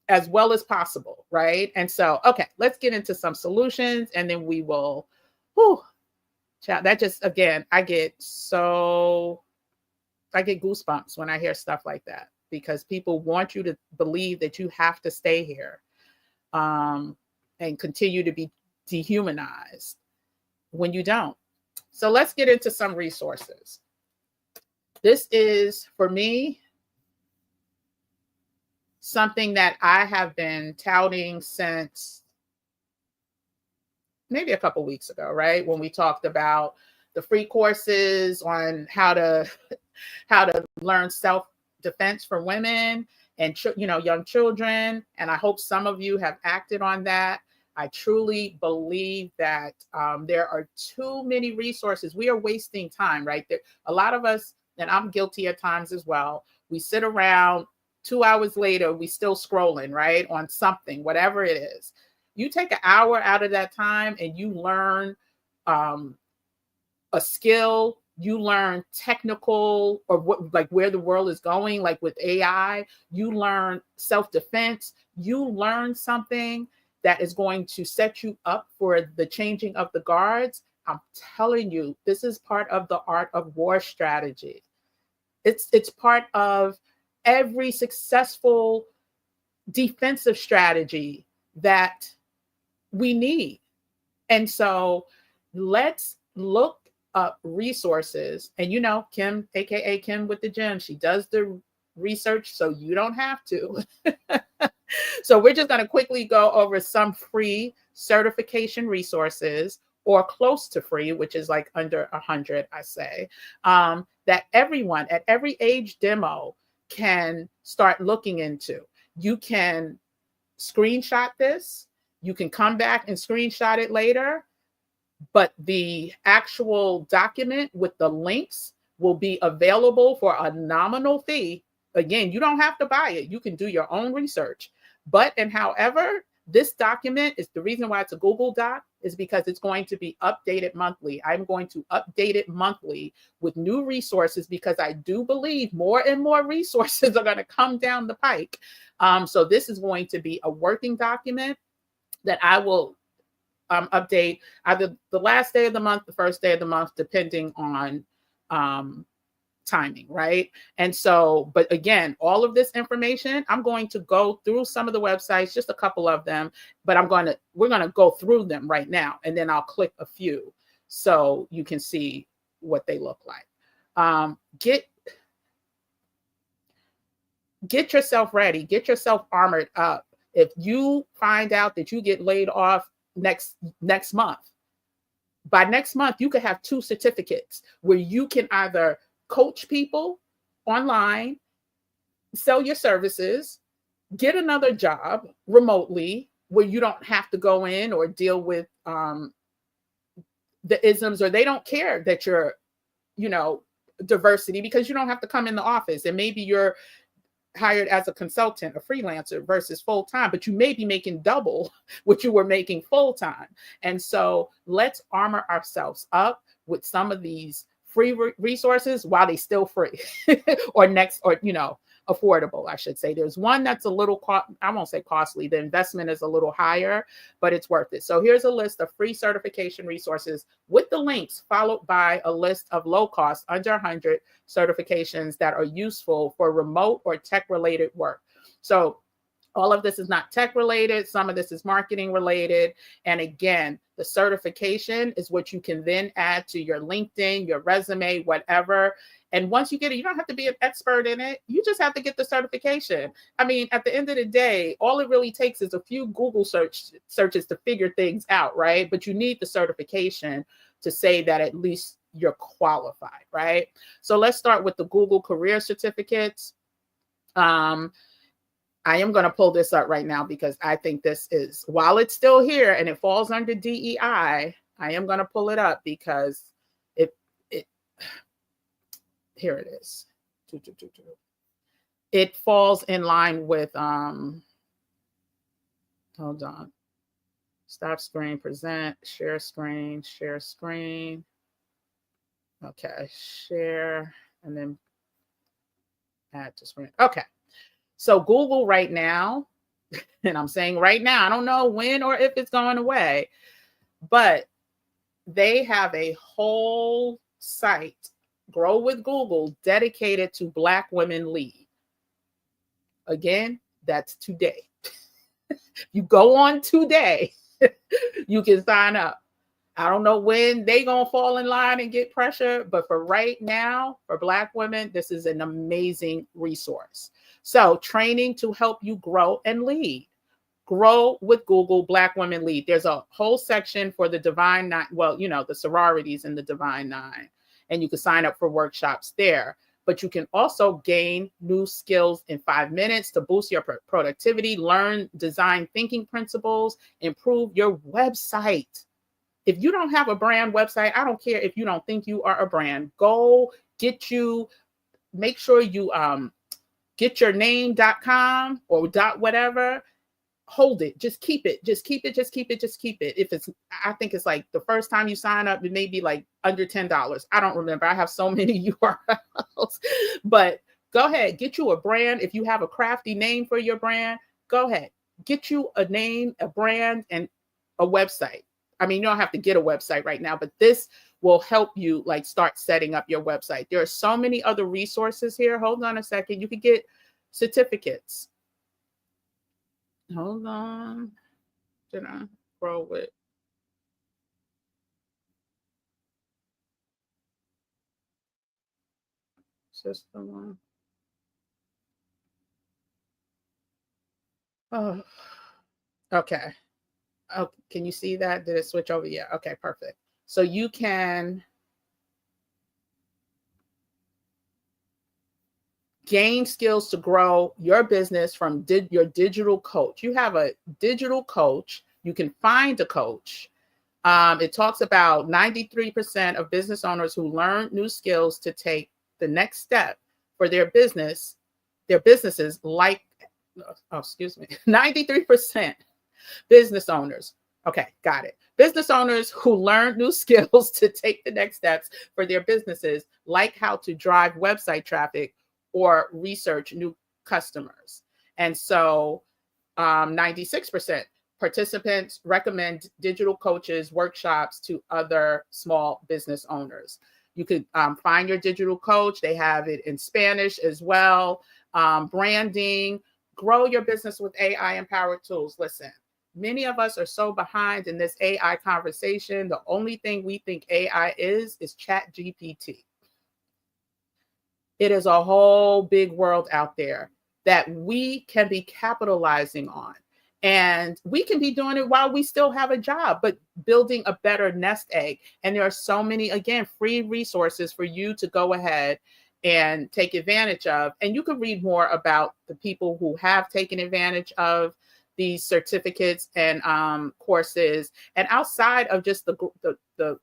as well as possible, right? And so, okay, let's get into some solutions, and then we will, that just, again, I get goosebumps when I hear stuff like that, because people want you to believe that you have to stay here and continue to be dehumanized when you don't. So let's get into some resources. This is, for me, something that I have been touting since maybe a couple weeks ago, right? When we talked about the free courses on how to learn self-defense for women and young children. And I hope some of you have acted on that. I truly believe that there are too many resources. We are wasting time, right? A lot of us, and I'm guilty at times as well, we sit around 2 hours later, we still scrolling, right? On something, whatever it is. You take an hour out of that time and you learn a skill, you learn technical, or where the world is going, like with AI, you learn self-defense, you learn something that is going to set you up for the changing of the guards. I'm telling you, this is part of the art of war strategy. It's part of every successful defensive strategy that we need. And so let's look up resources. And Kim, aka Kim with the gym, she does the research so you don't have to. So we're just going to quickly go over some free certification resources, or close to free, which is like under 100, I say, that everyone at every age demo can start looking into. You can screenshot this. You can come back and screenshot it later, but the actual document with the links will be available for a nominal fee. Again, you don't have to buy it. You can do your own research. However, this document is the reason why it's a Google Doc, is because it's going to be updated monthly. I'm going to update it monthly with new resources, because I do believe more and more resources are going to come down the pike. So this is going to be a working document that I will update either the last day of the month, the first day of the month, depending on timing, right? And so, but again, all of this information, I'm going to go through some of the websites, just a couple of them, but we're going to go through them right now, and then I'll click a few so you can see what they look like. Get yourself ready, get yourself armored up. If you find out that you get laid off next month, by next month, you could have 2 certificates where you can either coach people online, sell your services, get another job remotely where you don't have to go in or deal with the isms, or they don't care that you're, diversity, because you don't have to come in the office, and maybe you're hired as a consultant, a freelancer versus full-time, but you may be making double what you were making full-time. And so let's armor ourselves up with some of these free resources while they still free or affordable, I should say. There's one that's a little, I won't say costly. The investment is a little higher, but it's worth it. So here's a list of free certification resources with the links, followed by a list of low cost, under 100 certifications that are useful for remote or tech related work. So all of this is not tech related. Some of this is marketing related. And again, the certification is what you can then add to your LinkedIn, your resume, whatever. And once you get it, you don't have to be an expert in it. You just have to get the certification. I mean, at the end of the day, all it really takes is a few Google searches to figure things out, right? But you need the certification to say that at least you're qualified, right? So let's start with the Google career certificates. I am going to pull this up right now, because I think this is, while it's still here and it falls under DEI, I am going to pull it up because here it is. It falls in line with Hold on. Stop screen, present, share screen, share screen. Okay, share, and then add to screen. Okay, so Google right now, and I'm saying right now, I don't know when or if it's going away, but they have a whole site, Grow with Google, dedicated to Black women lead. Again, that's today. You go on today, you can sign up. I don't know when they gonna fall in line and get pressure, but for right now, for Black women, this is an amazing resource. So training to help you grow and lead. Grow with Google, Black Women Lead. There's a whole section for the Divine Nine, well, the sororities in the Divine Nine, and you can sign up for workshops there. But you can also gain new skills in 5 minutes to boost your productivity, learn design thinking principles, improve your website. If you don't have a brand website, I don't care if you don't think you are a brand. Go make sure you get your name.com or dot whatever. Hold it. Just keep it. Just keep it. Just keep it. Just keep it. I think it's like the first time you sign up, it may be like under $10. I don't remember. I have so many URLs, but go ahead, get you a brand. If you have a crafty name for your brand, go ahead, get you a name, a brand, and a website. I mean, you don't have to get a website right now, but this will help you like start setting up your website. There are so many other resources here. Hold on a second. You could get certificates. Hold on. Did I grow with? System one. Oh, okay. Oh, can you see that? Did it switch over? Yeah. Okay, perfect. So you can gain skills to grow your business from your digital coach. You have a digital coach. You can find a coach. It talks about 93% of business owners who learn new skills to take the next step for their businesses, like, 93% business owners. Okay, got it. Business owners who learn new skills to take the next steps for their businesses, like how to drive website traffic or research new customers. And so 96% participants recommend digital coaches workshops to other small business owners. You could find your digital coach. They have it in Spanish as well. Branding, grow your business with AI empowered tools. Listen, many of us are so behind in this AI conversation. The only thing we think AI is Chat GPT. It is a whole big world out there that we can be capitalizing on. And we can be doing it while we still have a job, but building a better nest egg. And there are so many, again, free resources for you to go ahead and take advantage of. And you can read more about the people who have taken advantage of these certificates and courses. And outside of just the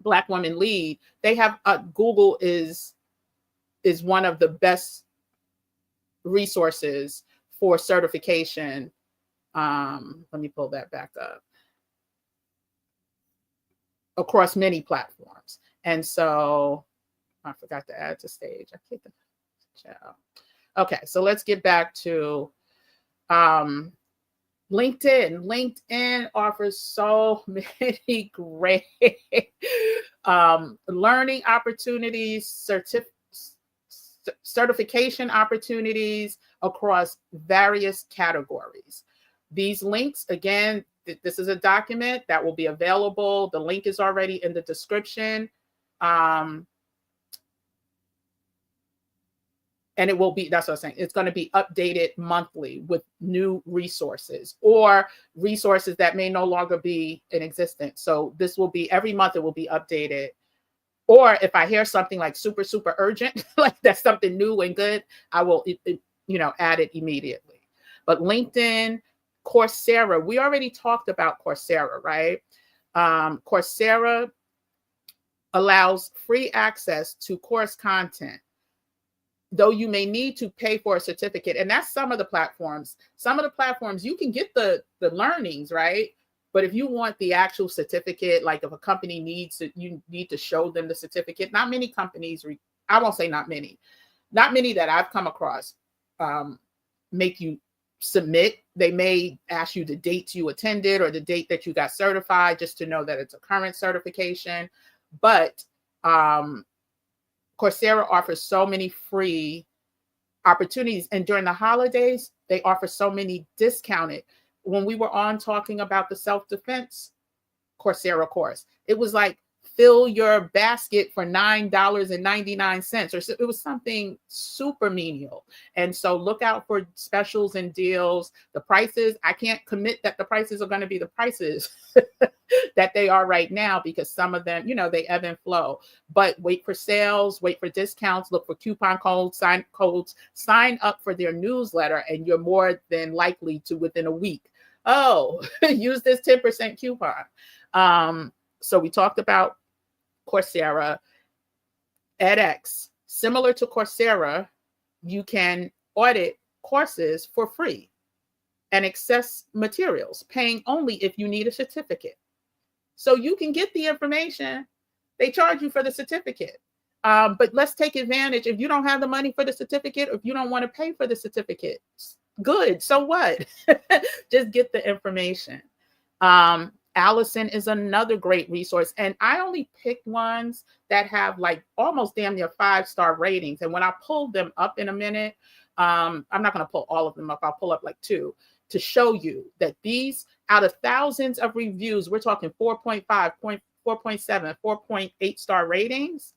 Black Women Lead, they have Google is one of the best resources for certification. Let me pull that back up, across many platforms. And so I forgot to add to stage. I kicked the chat out. Okay, so let's get back to LinkedIn. LinkedIn offers so many great learning opportunities, certification opportunities across various categories. These links, again, this is a document that will be available. The link is already in the description. And it will be, that's what I'm saying, it's going to be updated monthly with new resources or resources that may no longer be in existence. So this will be, every month it will be updated. Or if I hear something like super, super urgent, like that's something new and good, I will, add it immediately. But LinkedIn, Coursera, we already talked about Coursera, right? Coursera allows free access to course content. though you may need to pay for a certificate, and that's some of the platforms. Some of the platforms you can get the learnings, right? But if you want the actual certificate, like if a company needs it, you need to show them the certificate. Not many companies, I won't say not many that I've come across make you submit. They may ask you the dates you attended or the date that you got certified, just to know that it's a current certification. But Coursera offers so many free opportunities. And during the holidays, they offer so many discounted. When we were on talking about the self-defense Coursera course, it was like fill your basket for $9.99, or it was something super menial. And so look out for specials and deals. The prices, I can't commit that the prices are going to be the prices that they are right now, because some of them, they ebb and flow. But wait for sales, wait for discounts, look for coupon codes, sign up for their newsletter, and you're more than likely to, within a week, use this 10% coupon. So we talked about Coursera. edX, similar to Coursera, you can audit courses for free and access materials, paying only if you need a certificate. So you can get the information. They charge you for the certificate. But let's take advantage. If you don't have the money for the certificate, or if you don't want to pay for the certificate, good. So what? Just get the information. Allison is another great resource. And I only picked ones that have like almost damn near 5-star ratings. And when I pulled them up in a minute, I'm not going to pull all of them up. I'll pull up like 2 to show you that these, out of thousands of reviews, we're talking 4.5, 4.7, 4.8 star ratings.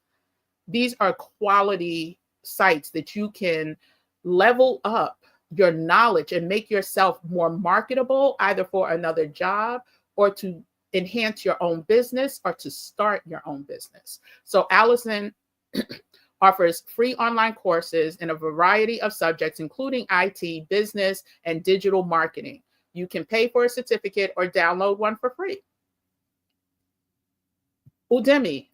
These are quality sites that you can level up your knowledge and make yourself more marketable, either for another job or to enhance your own business or to start your own business. So Allison offers free online courses in a variety of subjects, including IT, business, and digital marketing. You can pay for a certificate or download one for free. Udemy,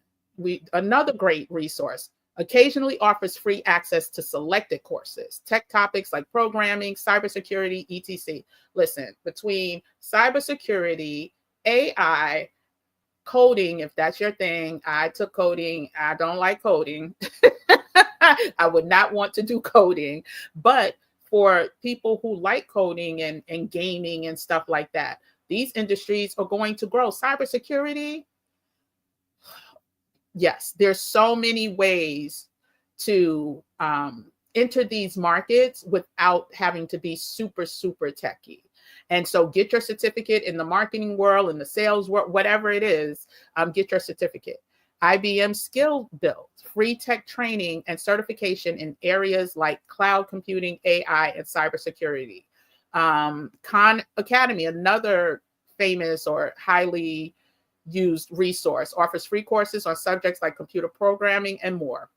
another great resource, occasionally offers free access to selected courses, tech topics like programming, cybersecurity, etc. Listen, between cybersecurity, AI, coding, if that's your thing, I took coding. I don't like coding. I would not want to do coding. But for people who like coding and gaming and stuff like that, these industries are going to grow. Cybersecurity, yes, there's so many ways to enter these markets without having to be super, super techie. And so get your certificate in the marketing world, in the sales world, whatever it is, get your certificate. IBM Skill Build, free tech training and certification in areas like cloud computing, AI, and cybersecurity. Khan Academy, another famous or highly used resource, offers free courses on subjects like computer programming and more.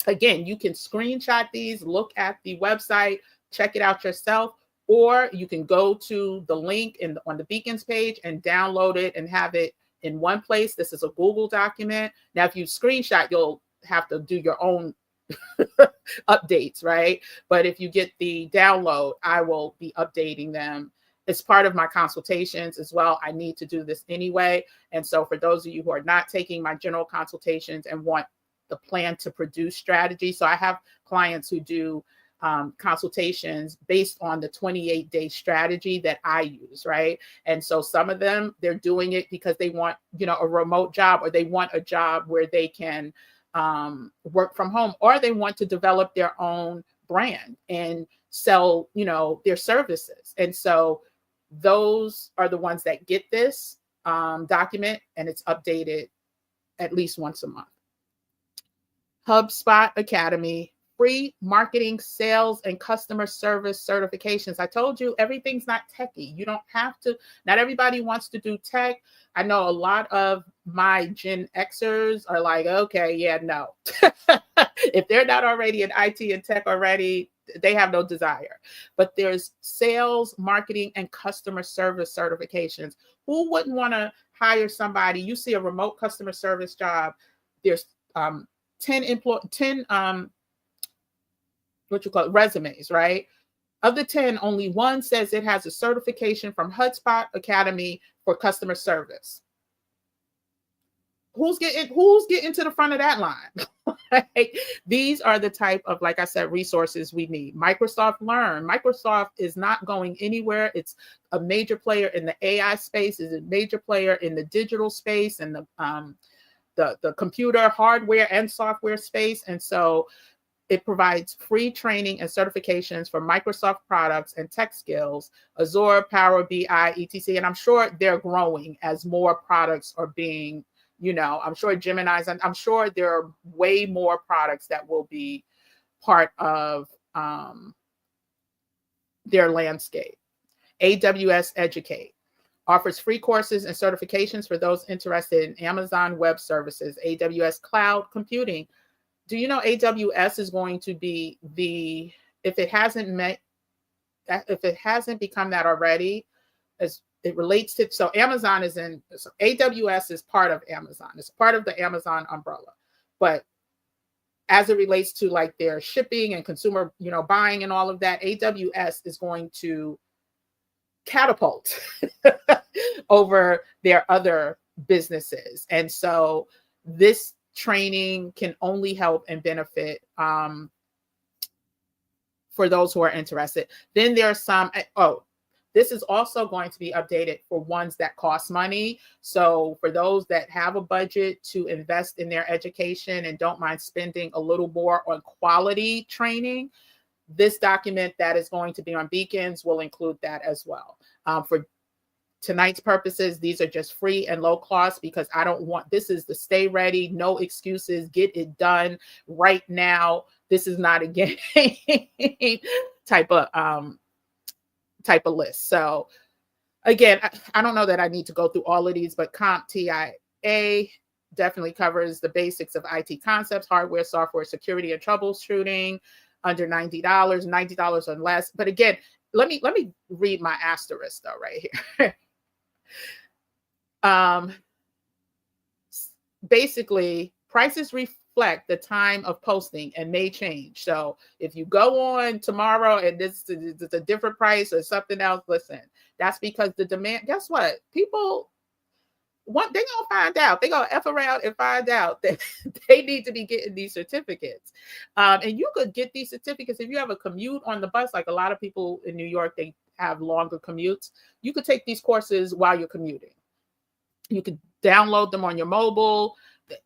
Again, you can screenshot these, look at the website, check it out yourself, or you can go to the link on the Beacons page and download it and have it in one place. This is a Google document. Now, if you screenshot, you'll have to do your own updates, right? But if you get the download, I will be updating them. It's part of my consultations as well. I need to do this anyway. And so for those of you who are not taking my general consultations and want the plan to produce strategy, so I have clients who do consultations based on the 28-day strategy that I use, right? And so some of them, they're doing it because they want, a remote job, or they want a job where they can work from home, or they want to develop their own brand and sell, their services. And so those are the ones that get this document, and it's updated at least once a month. HubSpot Academy, free marketing, sales, and customer service certifications. I told you, everything's not techie. You don't have to, not everybody wants to do tech. I know a lot of my Gen Xers are like, okay, yeah, no. If they're not already in IT and tech already, they have no desire. But there's sales, marketing, and customer service certifications. Who wouldn't want to hire somebody? You see a remote customer service job, there's 10 what you call it, resumes, right? Of the 10, only one says it has a certification from HubSpot Academy for customer service. Who's getting to the front of that line? Right? These are the type of, like I said, resources we need. Microsoft Learn. Microsoft is not going anywhere. It's a major player in the AI space, is a major player in the digital space and the computer hardware and software space. And so it provides free training and certifications for Microsoft products and tech skills, Azure, Power BI, etc. And I'm sure they're growing as more products are being, I'm sure Gemini's, and I'm sure there are way more products that will be part of their landscape. AWS Educate offers free courses and certifications for those interested in Amazon Web Services, AWS Cloud Computing. Do you know AWS is going to be if it hasn't become that already, as it relates to, so Amazon is in, so AWS is part of Amazon. It's part of the Amazon umbrella. But as it relates to like their shipping and consumer, buying and all of that, AWS is going to catapult over their other businesses. And so this training can only help and benefit for those who are interested. Then there are some, this is also going to be updated for ones that cost money. So for those that have a budget to invest in their education and don't mind spending a little more on quality training, this document that is going to be on Beacons will include that as well. For tonight's purposes, these are just free and low cost because I don't want, this is the stay ready, no excuses, get it done right now. This is not a game type of list. So again, I don't know that I need to go through all of these, but CompTIA definitely covers the basics of IT concepts, hardware, software, security, and troubleshooting under $90 or less. But again, let me read my asterisk though right here. Basically, prices reflect the time of posting and may change. So if you go on tomorrow and this is a different price or something else, listen, that's because the demand, guess what? People they're gonna find out. They're gonna F around and find out that they need to be getting these certificates. And you could get these certificates if you have a commute on the bus, like a lot of people in New York, they have longer commutes. You could take these courses while you're commuting. You could download them on your mobile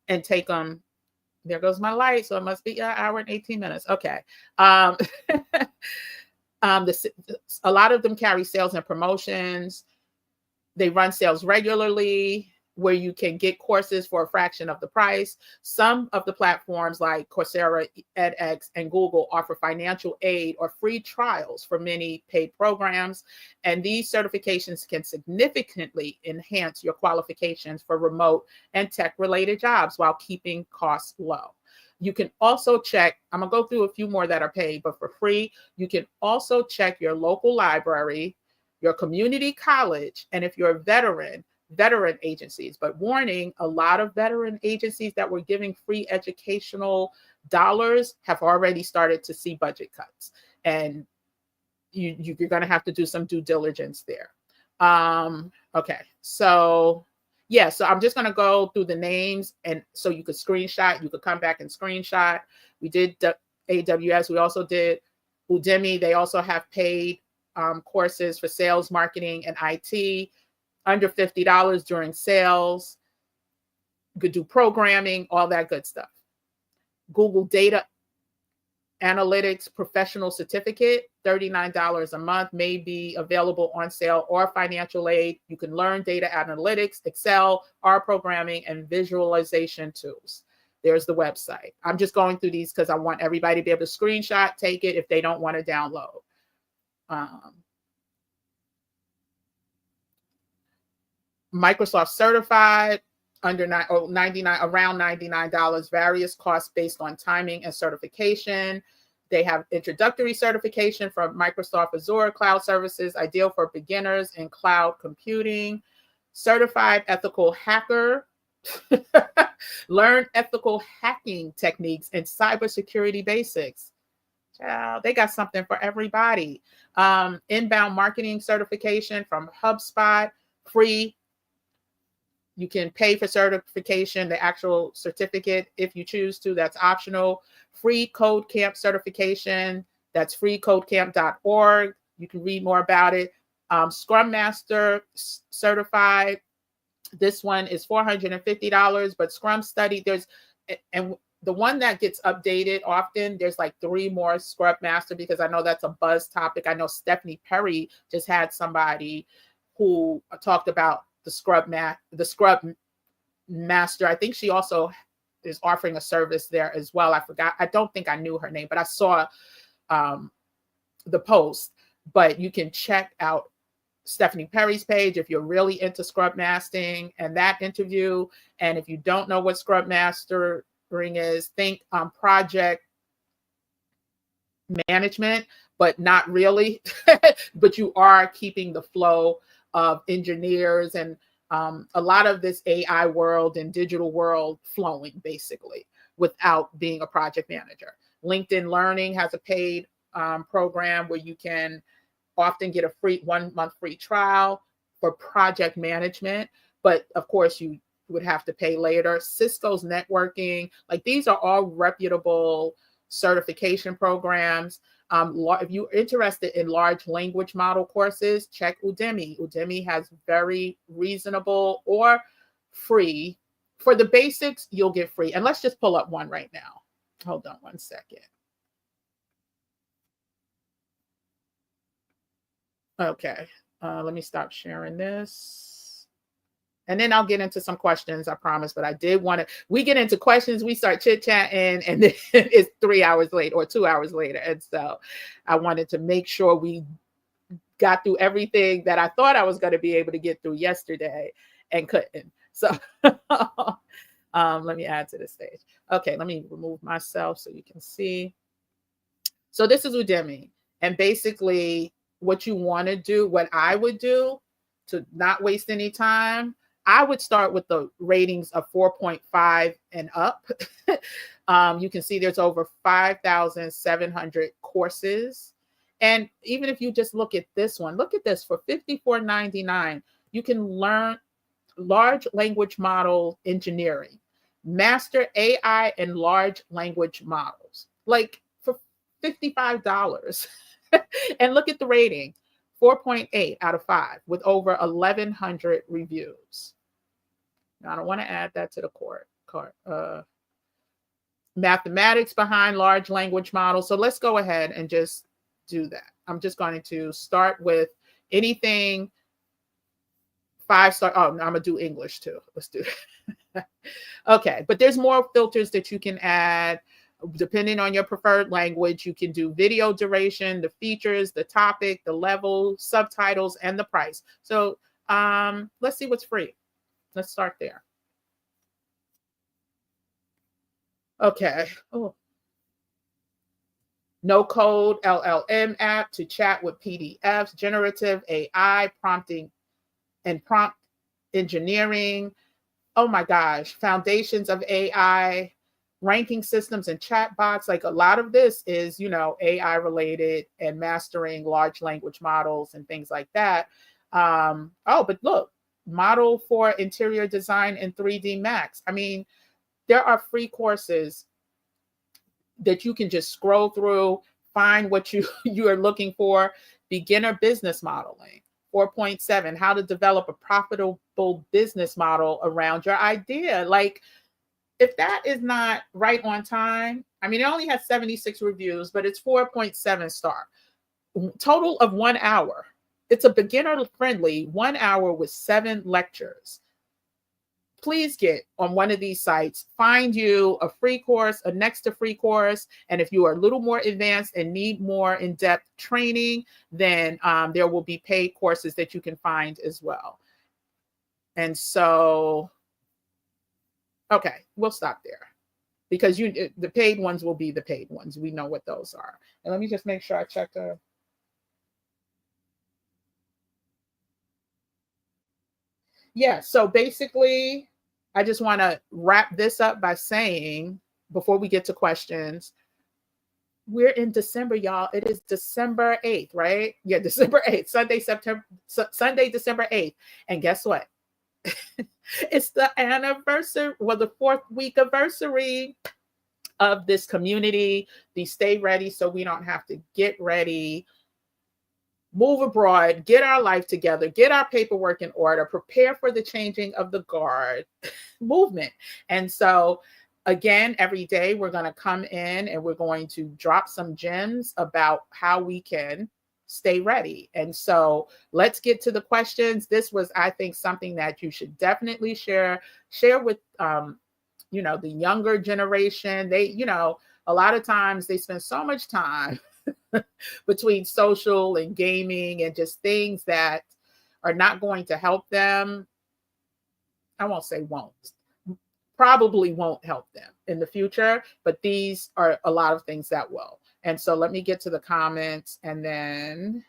and take them. There goes my light. So it must be an hour and 18 minutes. Okay. A lot of them carry sales and promotions. They run sales regularly where you can get courses for a fraction of the price. Some of the platforms like Coursera, edX, and Google offer financial aid or free trials for many paid programs. And these certifications can significantly enhance your qualifications for remote and tech-related jobs while keeping costs low. You can also check, I'm gonna go through a few more that are paid, but for free, you can also check your local library, your community college, and if you're a veteran agencies. But warning, a lot of veteran agencies that were giving free educational dollars have already started to see budget cuts. And you're going to have to do some due diligence there. Okay, so yeah, so I'm just going to go through the names, and so you could screenshot, you could come back and screenshot. We did AWS, we also did Udemy. They also have paid courses for sales, marketing, and IT under $50 during sales. You could do programming, all that good stuff. Google Data Analytics Professional Certificate, $39 a month, may be available on sale or financial aid. You can learn data analytics, Excel, R programming, and visualization tools. There's the website. I'm just going through these because I want everybody to be able to screenshot, take it if they don't want to download. Microsoft certified under $99, around $99, various costs based on timing and certification. They have introductory certification from Microsoft Azure Cloud Services, ideal for beginners in cloud computing. Certified ethical hacker, learn ethical hacking techniques and cybersecurity basics. Child, they got something for everybody. Inbound marketing certification from HubSpot, free. You can pay for certification, the actual certificate, if you choose to. That's optional. Free Code Camp certification. That's freecodecamp.org. You can read more about it. Scrum Master certified. This one is $450, but Scrum Study, and the one that gets updated often, there's like 3 more Scrum Master, because I know that's a buzz topic. I know Stephanie Perry just had somebody who talked about the Scrum Master. I think she also is offering a service there as well. I forgot. I don't think I knew her name, but I saw the post. But you can check out Stephanie Perry's page if you're really into Scrum Mastering and that interview. And if you don't know what Scrum Mastering is, think project management, but not really. But you are keeping the flow of engineers and a lot of this AI world and digital world flowing, basically, without being a project manager. LinkedIn Learning has a paid program where you can often get a free 1-month free trial for project management. But of course, you would have to pay later. Cisco's networking, like these are all reputable certification programs. If you're interested in large language model courses, check Udemy. Udemy has very reasonable or free. For the basics, you'll get free. And let's just pull up one right now. Hold on one second. Okay, let me stop sharing this. And then I'll get into some questions, I promise. But I did want to, we get into questions, we start chit-chatting, and then it's 3 hours late or 2 hours later. And so I wanted to make sure we got through everything that I thought I was going to be able to get through yesterday and couldn't. So let me add to the stage. Okay, let me remove myself so you can see. So this is Udemy. And basically, what you want to do, what I would do to not waste any time, I would start with the ratings of 4.5 and up. You can see there's over 5,700 courses. And even if you just look at this one, look at this, for $54.99, you can learn large language model engineering, master AI and large language models, like for $55. And look at the rating, 4.8 out of 5 with over 1,100 reviews. Now, I don't want to add that to the court. Mathematics behind large language models. So let's go ahead and just do that. I'm just going to start with anything 5-star. Oh, no, I'm going to do English too. Let's do it. Okay, but there's more filters that you can add. Depending on your preferred language, you can do video duration, the features, the topic, the level, subtitles, and the price. So let's see what's free. Let's start there. Okay. Oh. No code LLM app to chat with PDFs, generative AI prompting and prompt engineering. Oh my gosh, foundations of AI, ranking systems and chatbots. Like a lot of this is, AI related and mastering large language models and things like that. But look, model for interior design in 3D Max. I mean, there are free courses that you can just scroll through, find what you are looking for. Beginner business modeling, 4.7, how to develop a profitable business model around your idea. Like, if that is not right on time, I mean, it only has 76 reviews, but it's 4.7 star. Total of 1 hour. It's a beginner-friendly 1 hour with 7 lectures. Please get on one of these sites, find you a free course, a next to free course. And if you are a little more advanced and need more in-depth training, then there will be paid courses that you can find as well. And so, okay, we'll stop there because the paid ones will be the paid ones. We know what those are. And let me just make sure I check the. Yeah, so basically, I just want to wrap this up by saying, before we get to questions, we're in December, y'all. It is December 8th, right? Yeah, December 8th, Sunday, December 8th. And guess what? It's the anniversary, well, the 4th week anniversary of this community, the Stay Ready So We Don't Have to Get Ready, move abroad, get our life together, get our paperwork in order, prepare for the changing of the guard movement. And so, again, every day we're going to come in and we're going to drop some gems about how we can stay ready. And so let's get to the questions. This was, I think, something that you should definitely share with, you know, the younger generation. They, you know, a lot of times they spend so much time between social and gaming and just things that are not going to help them. I won't say probably won't help them in the future, but these are a lot of things that will. And so let me get to the comments and then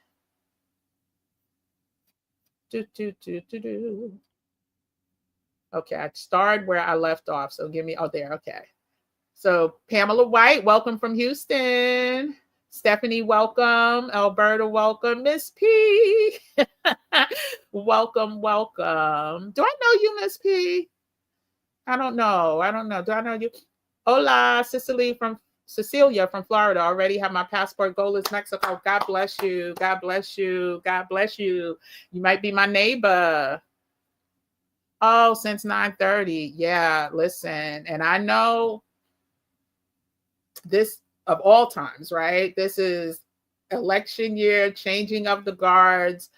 okay, I started where I left off. So give me, oh, there, okay. So Pamela White, welcome from Houston. Stephanie, welcome. Alberta, welcome. Miss P, welcome. Do I know you, Miss P? I don't know. Do I know you? Hola, Cecilia from Florida. Already have my passport. Goal is Mexico. God bless you. God bless you. God bless you. You might be my neighbor. Oh, since 9:30. Yeah, listen. And I know this of all times, right? This is election year, changing of the guards.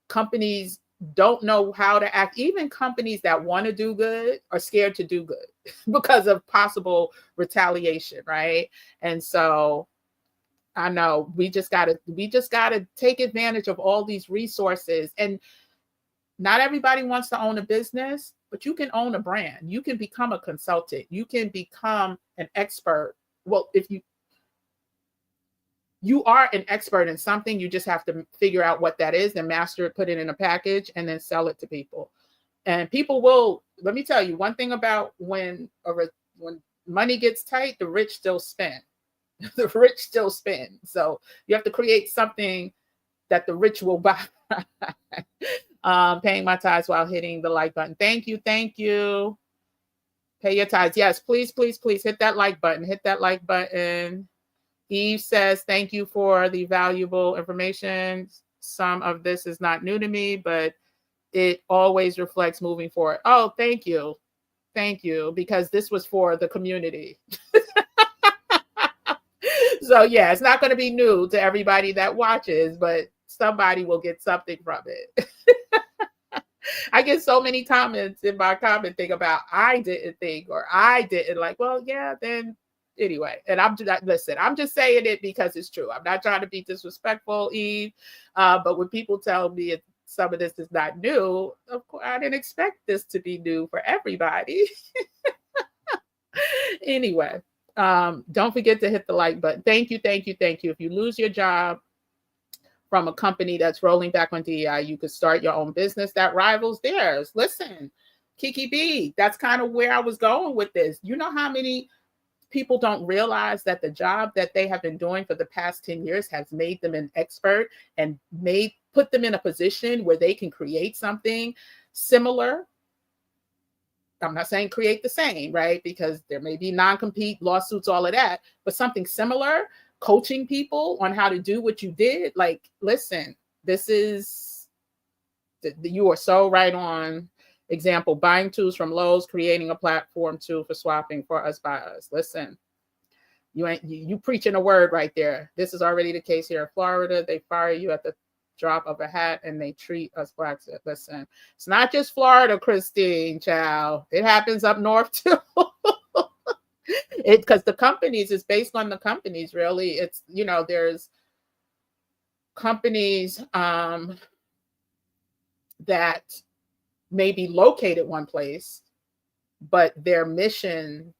Companies don't know how to act. Even companies that want to do good are scared to do good because of possible retaliation, right? And so I know we just gotta take advantage of all these resources. And not everybody wants to own a business, but you can own a brand. You can become a consultant. You can become an expert. Well, if you are an expert in something, you just have to figure out what that is and master it, put it in a package, and then sell it to people. And people will, let me tell you one thing about when money gets tight, the rich still spend. The rich still spend. So you have to create something that the rich will buy. Paying my tithes while hitting the like button. Thank you. Pay your tithes. Yes, please hit that like button. Hit that like button. Eve says, thank you for the valuable information. Some of this is not new to me, but it always reflects moving forward. Oh, thank you. Because this was for the community. So yeah, it's not going to be new to everybody that watches, but somebody will get something from it. I get so many comments in my comment thing about I didn't think or I didn't like, well, yeah, then anyway. And I'm just saying it because it's true. I'm not trying to be disrespectful, Eve. But when people tell me some of this is not new, of course, I didn't expect this to be new for everybody. Anyway, don't forget to hit the like button. Thank you. If you lose your job from a company that's rolling back on DEI, you could start your own business that rivals theirs. Listen, Kiki B, that's kind of where I was going with this. You know how many people don't realize that the job that they have been doing for the past 10 years has made them an expert and put them in a position where they can create something similar. I'm not saying create the same, right? Because there may be non-compete lawsuits, all of that, but something similar, coaching people on how to do what you did. Like, listen, you are so right on. Example, buying tools from Lowe's, creating a platform tool for swapping for us by us. Listen, you preaching a word right there. This is already the case here in Florida. They fire you at the drop of a hat and they treat us blacks. Listen, it's not just Florida, Christine, child. It happens up north too. Because the companies is based on the companies, really. It's, there's companies that may be located one place, but their missions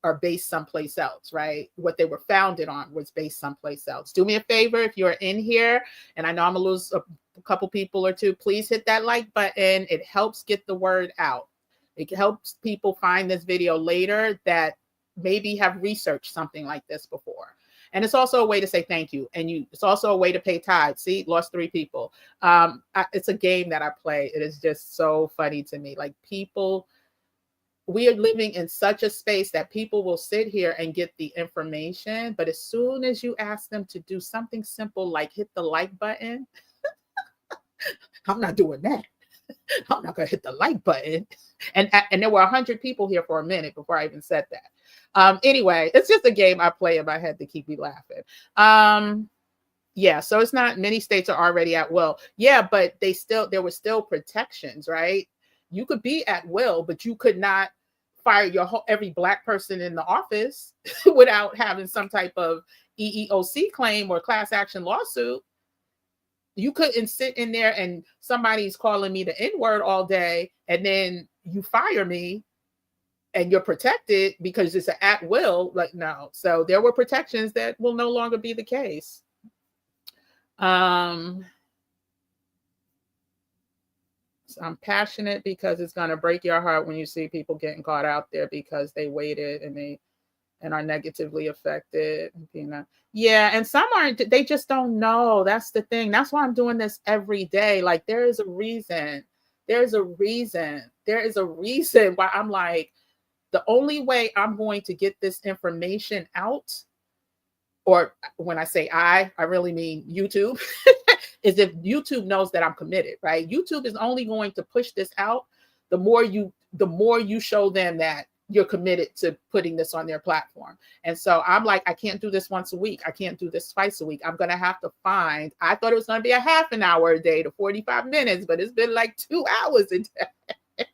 are based someplace else, right? What they were founded on was based someplace else. Do me a favor, if you're in here, and I know I'm gonna lose a couple people or two, please hit that like button. It helps get the word out. It helps people find this video later that maybe have researched something like this before. And it's also a way to say thank you. And it's also a way to pay tithes. See, lost 3 people. It's a game that I play. It is just so funny to me. Like people, we are living in such a space that people will sit here and get the information. But as soon as you ask them to do something simple, like hit the like button, I'm not doing that. I'm not going to hit the like button. And there were 100 people here for a minute before I even said that. Anyway, it's just a game I play in my head to keep me laughing. Yeah, so it's not, many states are already at will. Yeah, but there were still protections, right? You could be at will, but you could not fire every Black person in the office without having some type of EEOC claim or class action lawsuit. You couldn't sit in there and somebody's calling me the N-word all day and then you fire me and you're protected because it's an at will. Like, no. So there were protections that will no longer be the case. So I'm passionate because it's going to break your heart when you see people getting caught out there because they waited and are negatively affected. Yeah, and some aren't, they just don't know. That's the thing. That's why I'm doing this every day. Like there is a reason. There's a reason. There is a reason why I'm like, the only way I'm going to get this information out, or when I say I really mean YouTube, is if YouTube knows that I'm committed, right? YouTube is only going to push this out the more you show them that you're committed to putting this on their platform. And so I'm like, I can't do this once a week. I can't do this twice a week. I'm going to have to find, I thought it was going to be a half an hour a day to 45 minutes, but it's been like 2 hours a day.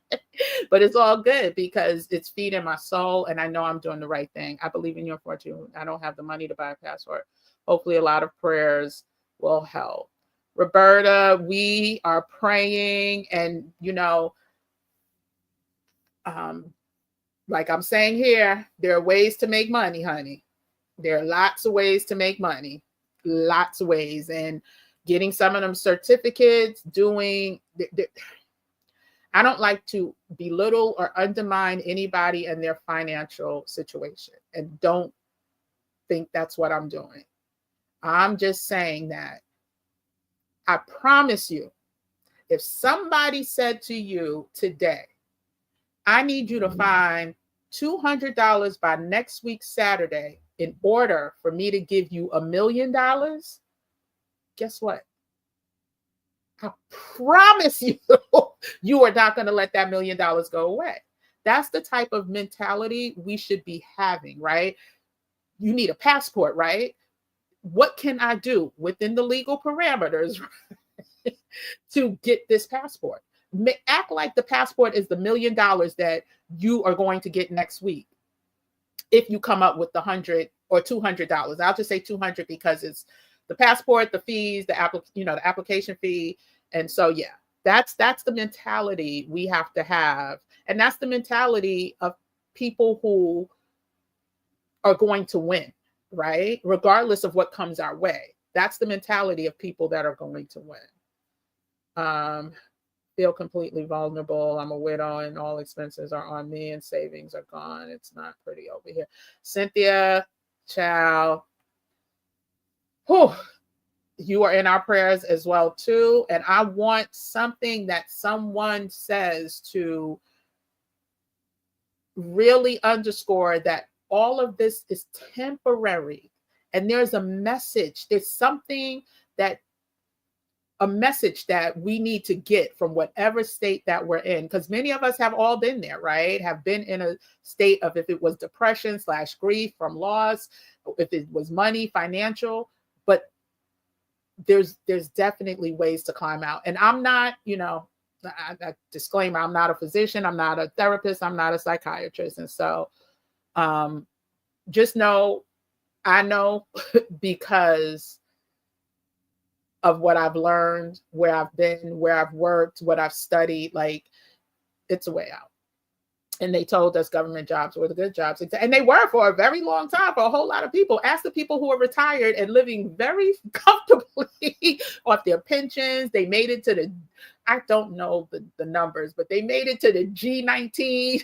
But it's all good because it's feeding my soul and I know I'm doing the right thing. I believe in your fortune. I don't have the money to buy a passport. Hopefully a lot of prayers will help. Roberta, we are praying and, like I'm saying here, there are ways to make money, honey. There are lots of ways to make money, lots of ways. And getting some of them certificates, I don't like to belittle or undermine anybody and their financial situation. And don't think that's what I'm doing. I'm just saying that I promise you, if somebody said to you today, I need you to find $200 by next week, Saturday, in order for me to give you $1 million, guess what? I promise you, you are not going to let that $1 million go away. That's the type of mentality we should be having, right? You need a passport, right? What can I do within the legal parameters to get this passport? Act like the passport is the $1 million that you are going to get next week. If you come up with the $100 or $200, I'll just say 200 because it's the passport, the fees, the application fee. And so, yeah, that's the mentality we have to have. And that's the mentality of people who are going to win, right? Regardless of what comes our way. That's the mentality of people that are going to win. Feel completely vulnerable. I'm a widow and all expenses are on me and savings are gone. It's not pretty over here. Cynthia, ciao. Whew. You are in our prayers as well too. And I want something that someone says to really underscore that all of this is temporary. And there's a message. There's something a message that we need to get from whatever state that we're in, because many of us have all been there, right? Have been in a state of, if it was depression / grief from loss, if it was money, financial, but there's definitely ways to climb out. And I'm not, I disclaimer, I'm not a physician, I'm not a therapist, I'm not a psychiatrist. And so just know, I know because of what I've learned, where I've been, where I've worked, what I've studied, like it's a way out. And they told us government jobs were the good jobs. And they were for a very long time for a whole lot of people. Ask the people who are retired and living very comfortably off their pensions. They made it to I don't know the numbers, but they made it to the G19,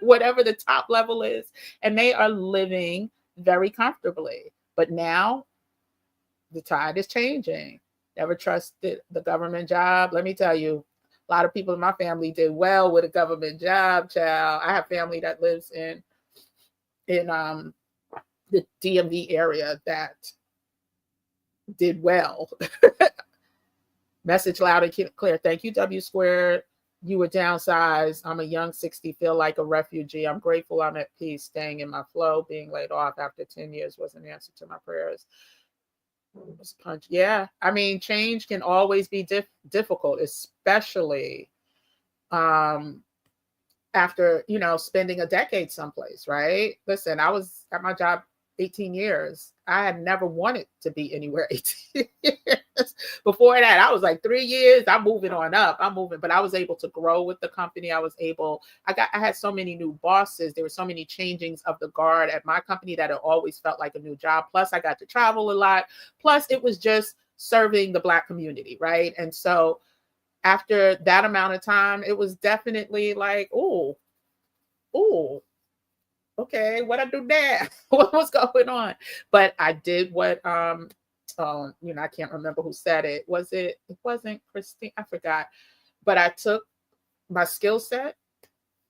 whatever the top level is. And they are living very comfortably. But now the tide is changing. Never trusted the government job. Let me tell you, a lot of people in my family did well with a government job, child. I have family that lives in the DMV area that did well. Message loud and clear. Thank you, W Squared. You were downsized. I'm a young 60, feel like a refugee. I'm grateful I'm at peace, staying in my flow. Being laid off after 10 years was an answer to my prayers. Punch. Yeah. I mean, change can always be difficult, especially after, spending a decade someplace, right? Listen, I was at my job 18 years. I had never wanted to be anywhere 18 years. Before that, I was like 3 years. I'm moving on up. But I was able to grow with the company. I had so many new bosses. There were so many changings of the guard at my company that it always felt like a new job. Plus, I got to travel a lot. Plus, it was just serving the Black community, right? And so after that amount of time, it was definitely like, oh, okay, what I do now? What was going on? But I did what I can't remember who said it. It wasn't Christine, I forgot. But I took my skill set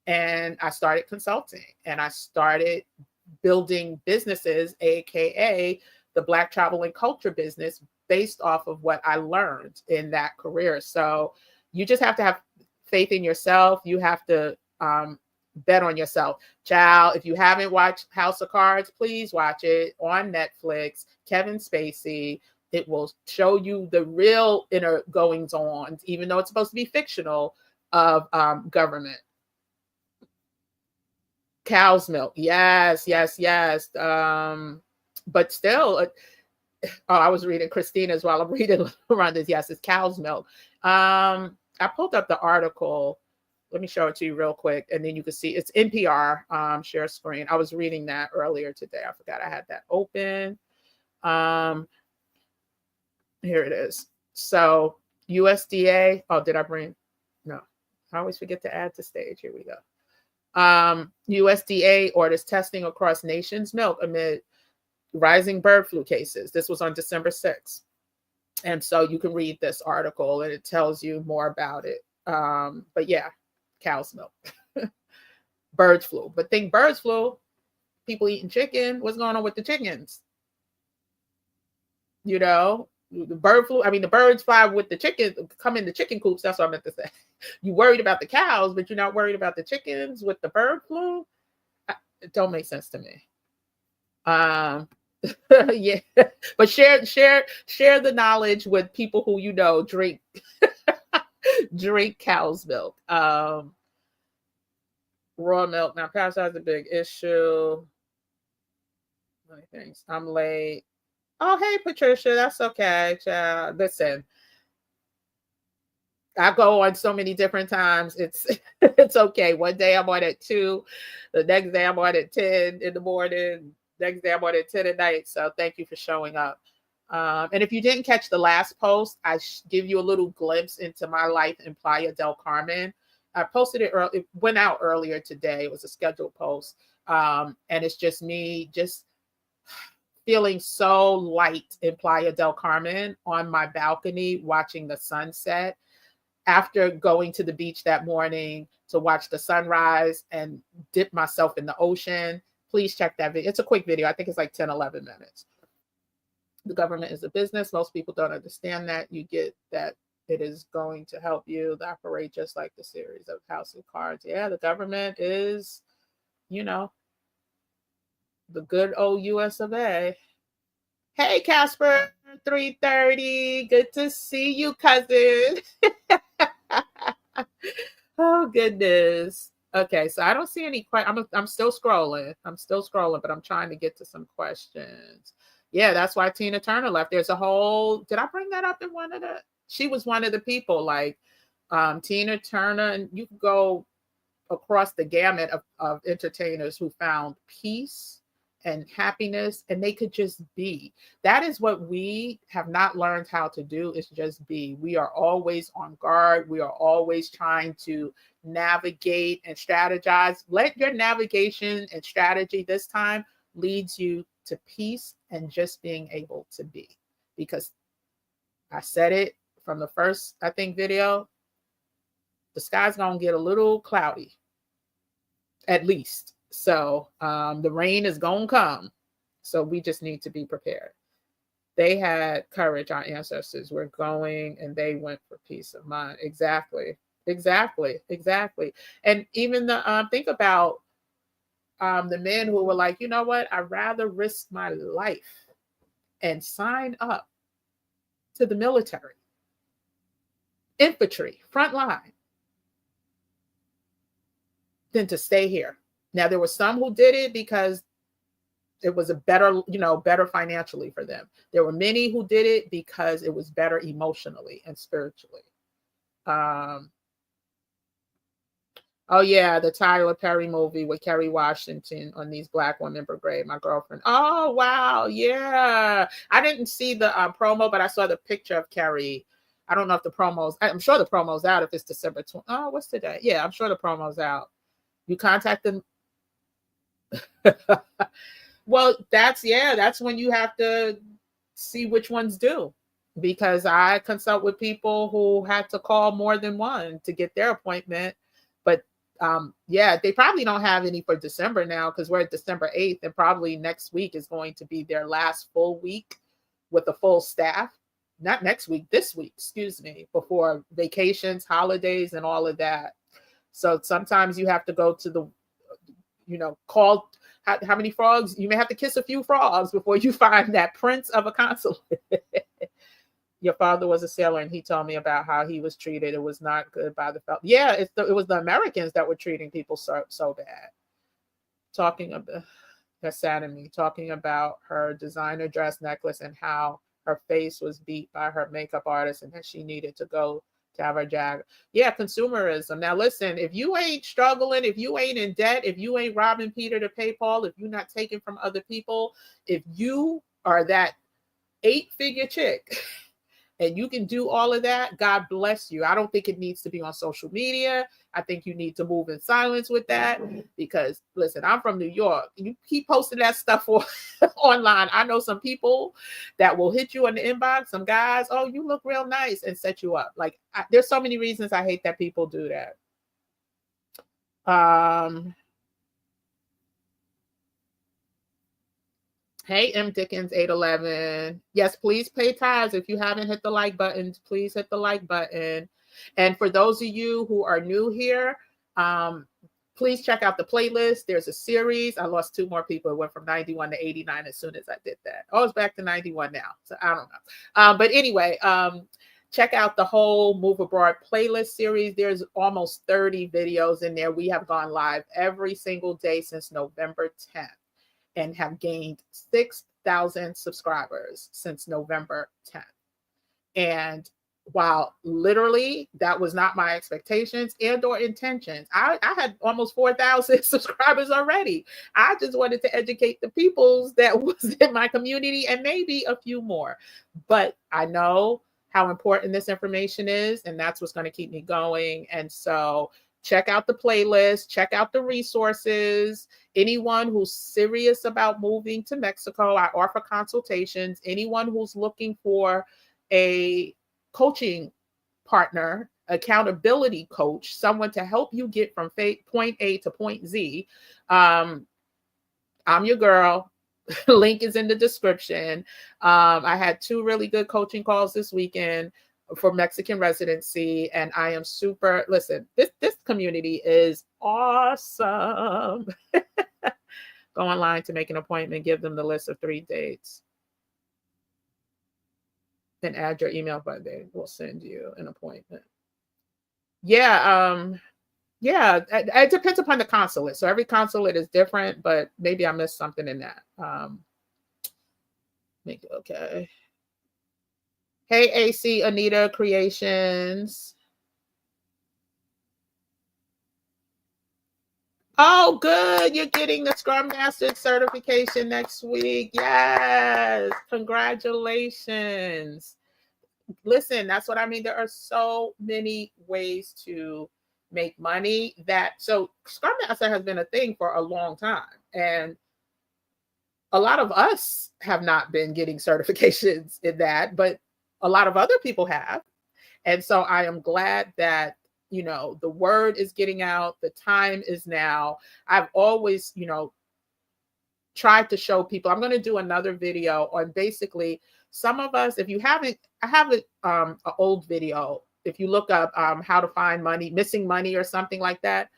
and I started consulting and I started building businesses, aka the Black travel and culture business, based off of what I learned in that career. So you just have to have faith in yourself. You have to bet on yourself. Child, if you haven't watched House of Cards, please watch it on Netflix. Kevin Spacey. It will show you the real inner goings on, even though it's supposed to be fictional, of government. Cow's milk. Yes. But still, I was reading Christina's while I'm reading around this. Yes, it's cow's milk. I pulled up the article. Let me show it to you real quick, and then you can see it's NPR. Share screen. I was reading that earlier today. I forgot I had that open. Here it is. So USDA. Oh, did I bring? No, I always forget to add to stage. Here we go. USDA orders testing across nation's milk amid rising bird flu cases. This was on December 6th. And so you can read this article and it tells you more about it. But yeah, cow's milk. Bird flu. But think bird flu, people eating chicken. What's going on with the chickens? The bird flu. I mean, the birds fly with the chicken, come in the chicken coops. That's what I meant to say. You worried about the cows, but you're not worried about the chickens with the bird flu. It don't make sense to me. Yeah, but share the knowledge with people who drink drink cow's milk. Raw milk. Now, pasteurized is a big issue. Many things. I'm late. Oh, hey, Patricia. That's okay, child. Listen, I go on so many different times. It's okay. One day I'm on at 2. The next day I'm on at 10 in the morning. Next day I'm on at 10 at night. So thank you for showing up. And if you didn't catch the last post, I give you a little glimpse into my life in Playa del Carmen. I posted it early. It went out earlier today. It was a scheduled post. And it's just me feeling so light in Playa del Carmen on my balcony, watching the sunset after going to the beach that morning to watch the sunrise and dip myself in the ocean. Please check that video. It's a quick video. I think it's like 10, 11 minutes. The government is a business. Most people don't understand that. You get that it is going to help you operate just like the series of House of Cards. Yeah, the government is, the good old US of A. Hey, Casper, 330. Good to see you, cousin. Oh, goodness. Okay, so I don't see any questions. I'm still scrolling. But I'm trying to get to some questions. Yeah, that's why Tina Turner left. There's a whole, did I bring that up in one of the, she was one of the people, like Tina Turner, and you can go across the gamut of entertainers who found peace and happiness, and they could just be. That is what we have not learned how to do, is just be. We are always on guard. We are always trying to navigate and strategize. Let your navigation and strategy this time leads you to peace and just being able to be. Because I said it from the first, I think, video, the sky's going to get a little cloudy, at least. So the rain is going to come. So we just need to be prepared. They had courage. Our ancestors were going and they went for peace of mind. Exactly. And even think about the men who were like, you know what? I'd rather risk my life and sign up to the military, infantry, front line, than to stay here. Now, there were some who did it because it was a better, better financially for them. There were many who did it because it was better emotionally and spiritually. Oh yeah, the Tyler Perry movie with Kerry Washington on these Black Women Brigade, my girlfriend. Oh wow, yeah. I didn't see the promo, but I saw the picture of Kerry. I don't know if the promo's. I'm sure the promo's out if it's December 20. Oh, what's today? Yeah, I'm sure the promo's out. You contact them. Well, that's when you have to see which ones do. Because I consult with people who had to call more than one to get their appointment. But they probably don't have any for December now because we're at December 8th, and probably next week is going to be their last full week with a full staff. Not next week, this week, excuse me, before vacations, holidays, and all of that. So sometimes you have to go to the, call how many frogs? You may have to kiss a few frogs before you find that prince of a consulate. Your father was a sailor, and he told me about how he was treated. It was not good by the fellow. Yeah, it was the Americans that were treating people so bad. Talking about that's saddened me. Talking about her designer dress necklace and how her face was beat by her makeup artist, and that she needed to go to have her jag. Yeah, consumerism. Now listen, if you ain't struggling, if you ain't in debt, if you ain't robbing Peter to pay Paul, if you're not taking from other people, if you are that 8-figure chick and you can do all of that, God bless you. I don't think it needs to be on social media. I think you need to move in silence with that because, listen, I'm from New York. You keep posting that stuff online. I know some people that will hit you in the inbox, some guys, oh, you look real nice, and set you up. Like, there's so many reasons I hate that people do that. Hey, M. Dickens 811. Yes, please pay tithes. If you haven't hit the like button, please hit the like button. And for those of you who are new here, please check out the playlist. There's a series. I lost 2 more people. It went from 91 to 89 as soon as I did that. Oh, it's back to 91 now. So I don't know. But anyway, check out the whole Move Abroad playlist series. There's almost 30 videos in there. We have gone live every single day since November 10th. And have gained 6,000 subscribers since November 10th. And while literally that was not my expectations and or intentions, I had almost 4,000 subscribers already. I just wanted to educate the peoples that was in my community and maybe a few more. But I know how important this information is, and that's what's going to keep me going. And so check out the playlist, check out the resources. Anyone who's serious about moving to Mexico, I offer consultations. Anyone who's looking for a coaching partner, accountability coach, someone to help you get from point A to point Z, I'm your girl. Link is in the description. I had 2 really good coaching calls this weekend for Mexican residency, and I am super, listen, this community is awesome. Go online to make an appointment, give them the list of 3 dates, then add your email, but they will send you an appointment. Yeah, it depends upon the consulate. So every consulate is different, but maybe I missed something in that. Make it okay. Hey, AC Anita Creations. Oh, good. You're getting the Scrum Master certification next week. Yes. Congratulations. Listen, that's what I mean. There are so many ways to make money so Scrum Master has been a thing for a long time. And a lot of us have not been getting certifications in that, but a lot of other people have. And so I am glad that, the word is getting out, the time is now. I've always, tried to show people. I'm going to do another video on basically some of us, if you haven't, I have an old video. If you look up how to find money, missing money or something like that,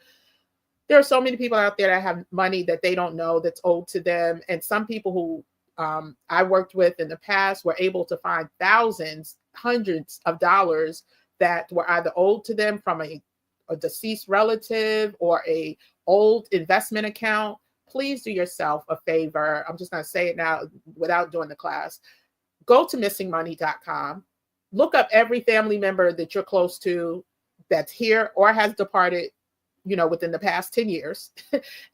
there are so many people out there that have money that they don't know that's owed to them. And some people who I worked with in the past were able to find thousands, hundreds of dollars that were either owed to them from a deceased relative or a old investment account. Please do yourself a favor. I'm just going to say it now without doing the class. Go to missingmoney.com. Look up every family member that you're close to that's here or has departed, within the past 10 years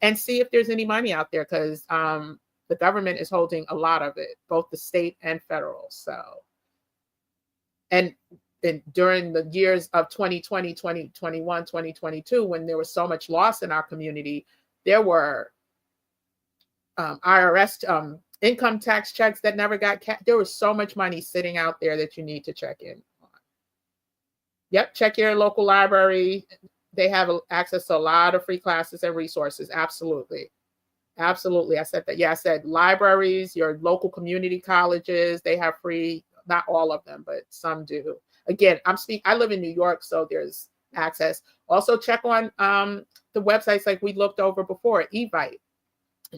and see if there's any money out there, because the government is holding a lot of it, both the state and federal. So, and during the years of 2020, 2021, 2022, when there was so much loss in our community, there were IRS income tax checks that never got there was so much money sitting out there that you need to check in on. Yep, check your local library. They have access to a lot of free classes and resources. Absolutely. Absolutely. I said that. Yeah, I said libraries, your local community colleges, they have free, not all of them, but some do. Again, I live in New York, so there's access. Also check on the websites like we looked over before, Evite.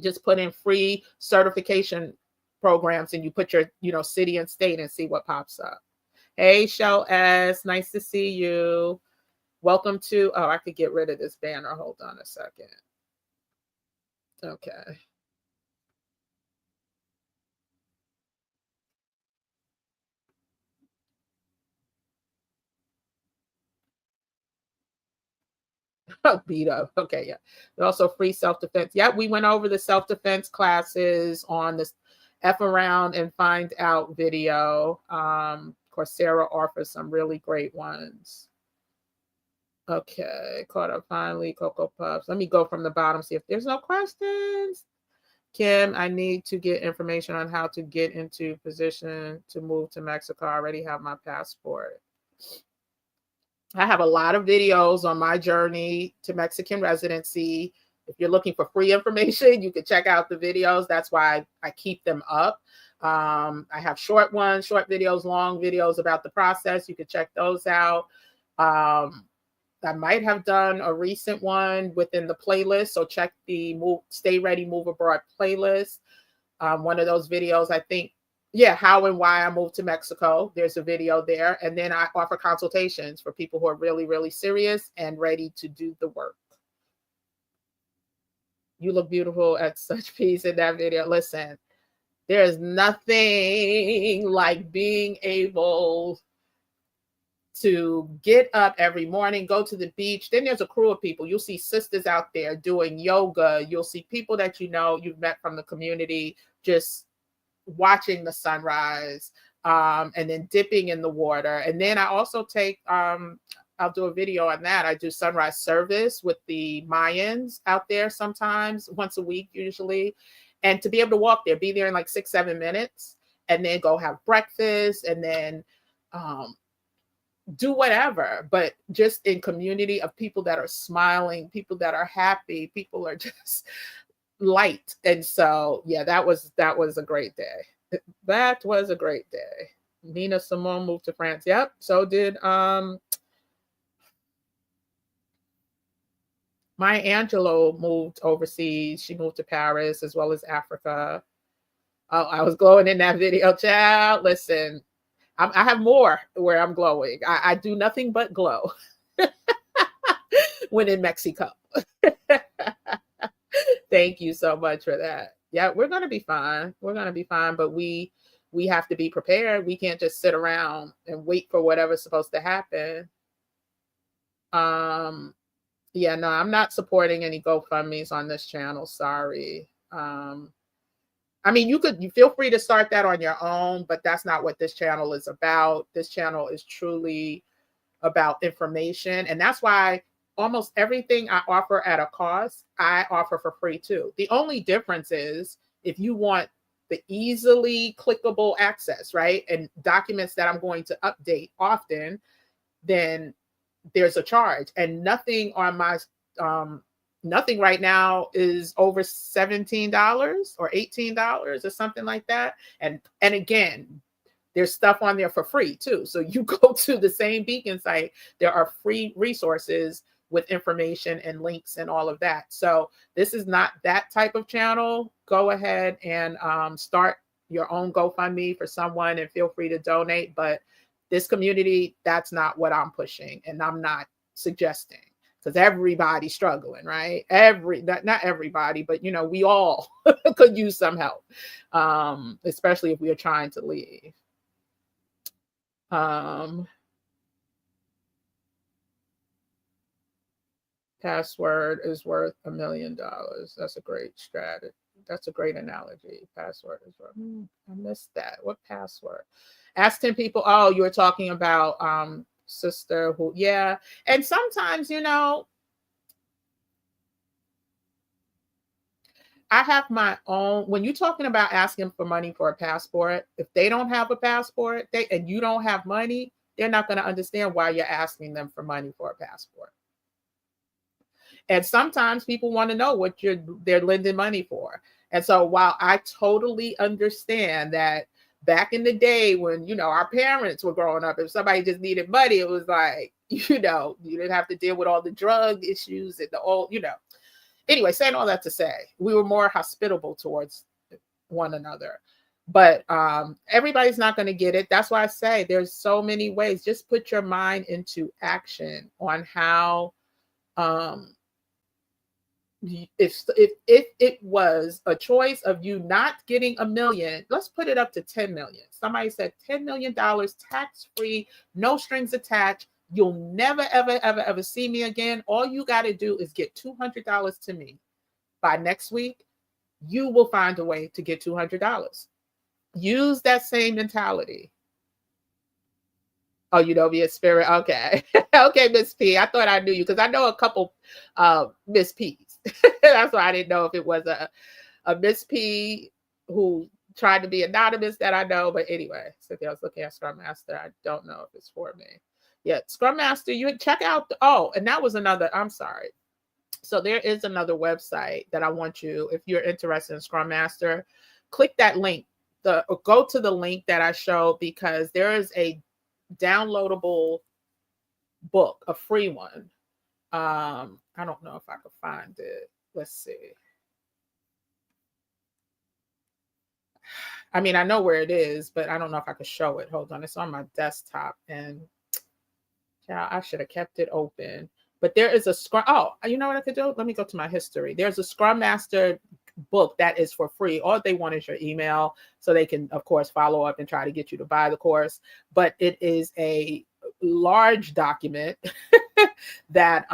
Just put in free certification programs and you put your, city and state and see what pops up. Hey, Shell S, nice to see you. Welcome to, I could get rid of this banner. Hold on a second. Okay. Oh, beat up. Okay, yeah. There's also free self-defense. Yeah, we went over the self-defense classes on this F around and find out video. Coursera offers some really great ones. Okay, caught up finally, Cocoa Puffs. Let me go from the bottom, see if there's no questions. Kim, I need to get information on how to get into position to move to Mexico. I already have my passport. I have a lot of videos on my journey to Mexican residency. If you're looking for free information, you can check out the videos. That's why I keep them up. I have short videos, long videos about the process. You can check those out. I might have done a recent one within the playlist. So check the Stay Ready, Move Abroad playlist. One of those videos, I think, how and why I moved to Mexico. There's a video there. And then I offer consultations for people who are really, really serious and ready to do the work. You look beautiful at such peace in that video. Listen, there's nothing like being able to get up every morning, go to the beach. Then there's a crew of people. You'll see sisters out there doing yoga. You'll see people that you've met from the community, just watching the sunrise, and then dipping in the water. And then I also take, I'll do a video on that. I do sunrise service with the Mayans out there sometimes, once a week usually. And to be able to walk there, be there in like 6-7 minutes, and then go have breakfast, and then do whatever, but just in community of people that are smiling, people that are happy, people are just light. And so, yeah, that was a great day. That was a great day. Nina Simone moved to France. Yep. So did Maya Angelou moved overseas. She moved to Paris as well as Africa. Oh, I was glowing in that video, child. Listen, I have more where I'm glowing. I do nothing but glow when in Mexico. Thank you so much for that. Yeah, we're going to be fine. We're going to be fine, but we have to be prepared. We can't just sit around and wait for whatever's supposed to happen. Yeah, no, I'm not supporting any GoFundMe's on this channel. Sorry. I mean, you feel free to start that on your own, but that's not what this channel is about. This channel is truly about information. And that's why almost everything I offer at a cost, I offer for free too. The only difference is if you want the easily clickable access, right? And documents that I'm going to update often, then there's a charge. And nothing on my nothing right now is over $17 or $18 or something like that. And again, there's stuff on there for free too. So you go to the same Beacon site, there are free resources with information and links and all of that. So this is not that type of channel. Go ahead and start your own GoFundMe for someone and feel free to donate. But this community, that's not what I'm pushing, and I'm not suggesting, because everybody's struggling, right? Not everybody, but you know, we all could use some help, especially if we are trying to leave. Password is worth $1 million. That's a great strategy. That's a great analogy. Password is worth. I missed that. What password? Ask 10 people. Oh, you were talking about sister who, yeah. And sometimes, you know, I have my own. When you're talking about asking for money for a passport, if they don't have a passport, and you don't have money, they're not going to understand why you're asking them for money for a passport. And sometimes people want to know what they're lending money for. And so while I totally understand that back in the day when, you know, our parents were growing up, if somebody just needed money, it was like, you know, you didn't have to deal with all the drug issues and the old, you know. Anyway, saying all that to say, we were more hospitable towards one another. But everybody's not going to get it. That's why I say there's so many ways. Just put your mind into action on how if it was a choice of you not getting $1 million, let's put it up to 10 million. Somebody said $10 million tax-free, no strings attached. You'll never, ever, ever, ever see me again. All you got to do is get $200 to me by next week. You will find a way to get $200. Use that same mentality. Oh, you know me as Spirit. Okay. Okay, Miss P. I thought I knew you because I know a couple Miss P's. That's why I didn't know if it was a Miss P who tried to be anonymous that I know. But anyway, so I was looking at Scrum Master. I don't know if it's for me. Yeah, Scrum Master, you check out. And that was another, I'm sorry. So there is another website that I want you, if you're interested in Scrum Master, click that link. Go to the link that I showed, because there is a downloadable book, a free one. I don't know if I could find it. Let's see. I mean, I know where it is, but I don't know if I could show it. Hold on. It's on my desktop, and yeah, I should have kept it open. But there is a Scrum. Oh, you know what I could do? Let me go to my history. There's a Scrum Master book that is for free. All they want is your email, so they can, of course, follow up and try to get you to buy the course. But it is a large document that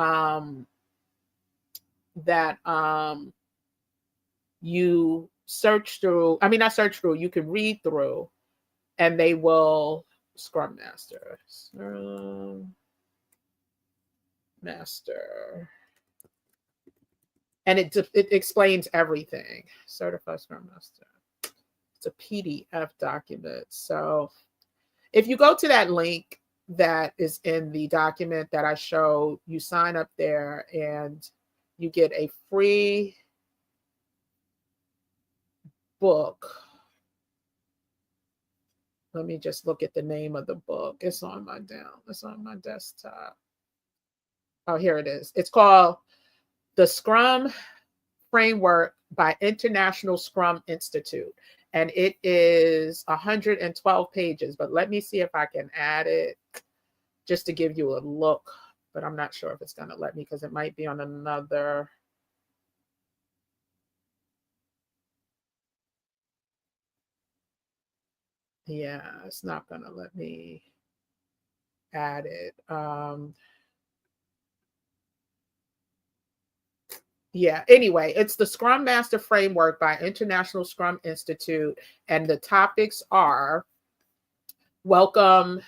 you search through. I mean, not search through. You can read through, and they will Scrum Master. And it explains everything. Certified Scrum Master. It's a PDF document. So if you go to that link that is in the document that I showed, you sign up there and you get a free book. Let me just look at the name of the book. It's on my desktop. Oh, here it is. It's called The Scrum Framework by International Scrum Institute. And it is 112 pages, but let me see if I can add it just to give you a look. But I'm not sure if it's going to let me, because it might be on another. Yeah, it's not going to let me add it. Yeah, anyway, it's the Scrum Master Framework by International Scrum Institute. And the topics are welcome,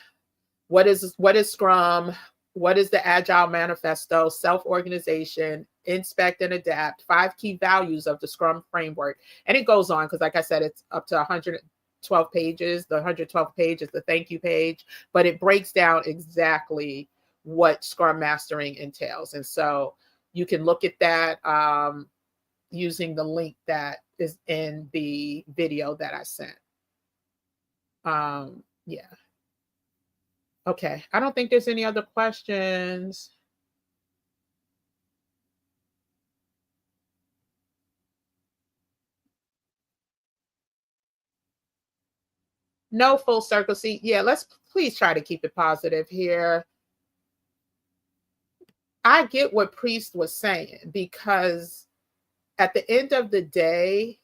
what is Scrum, what is the Agile Manifesto, self-organization, inspect, and adapt, 5 key values of the Scrum framework. And it goes on because, like I said, it's up to 112 pages. The 112th page is the thank you page, but it breaks down exactly what Scrum mastering entails. And so you can look at that using the link that is in the video that I sent. Yeah. Okay. I don't think there's any other questions. No full circle. See, yeah, let's please try to keep it positive here. I get what Priest was saying, because at the end of the day,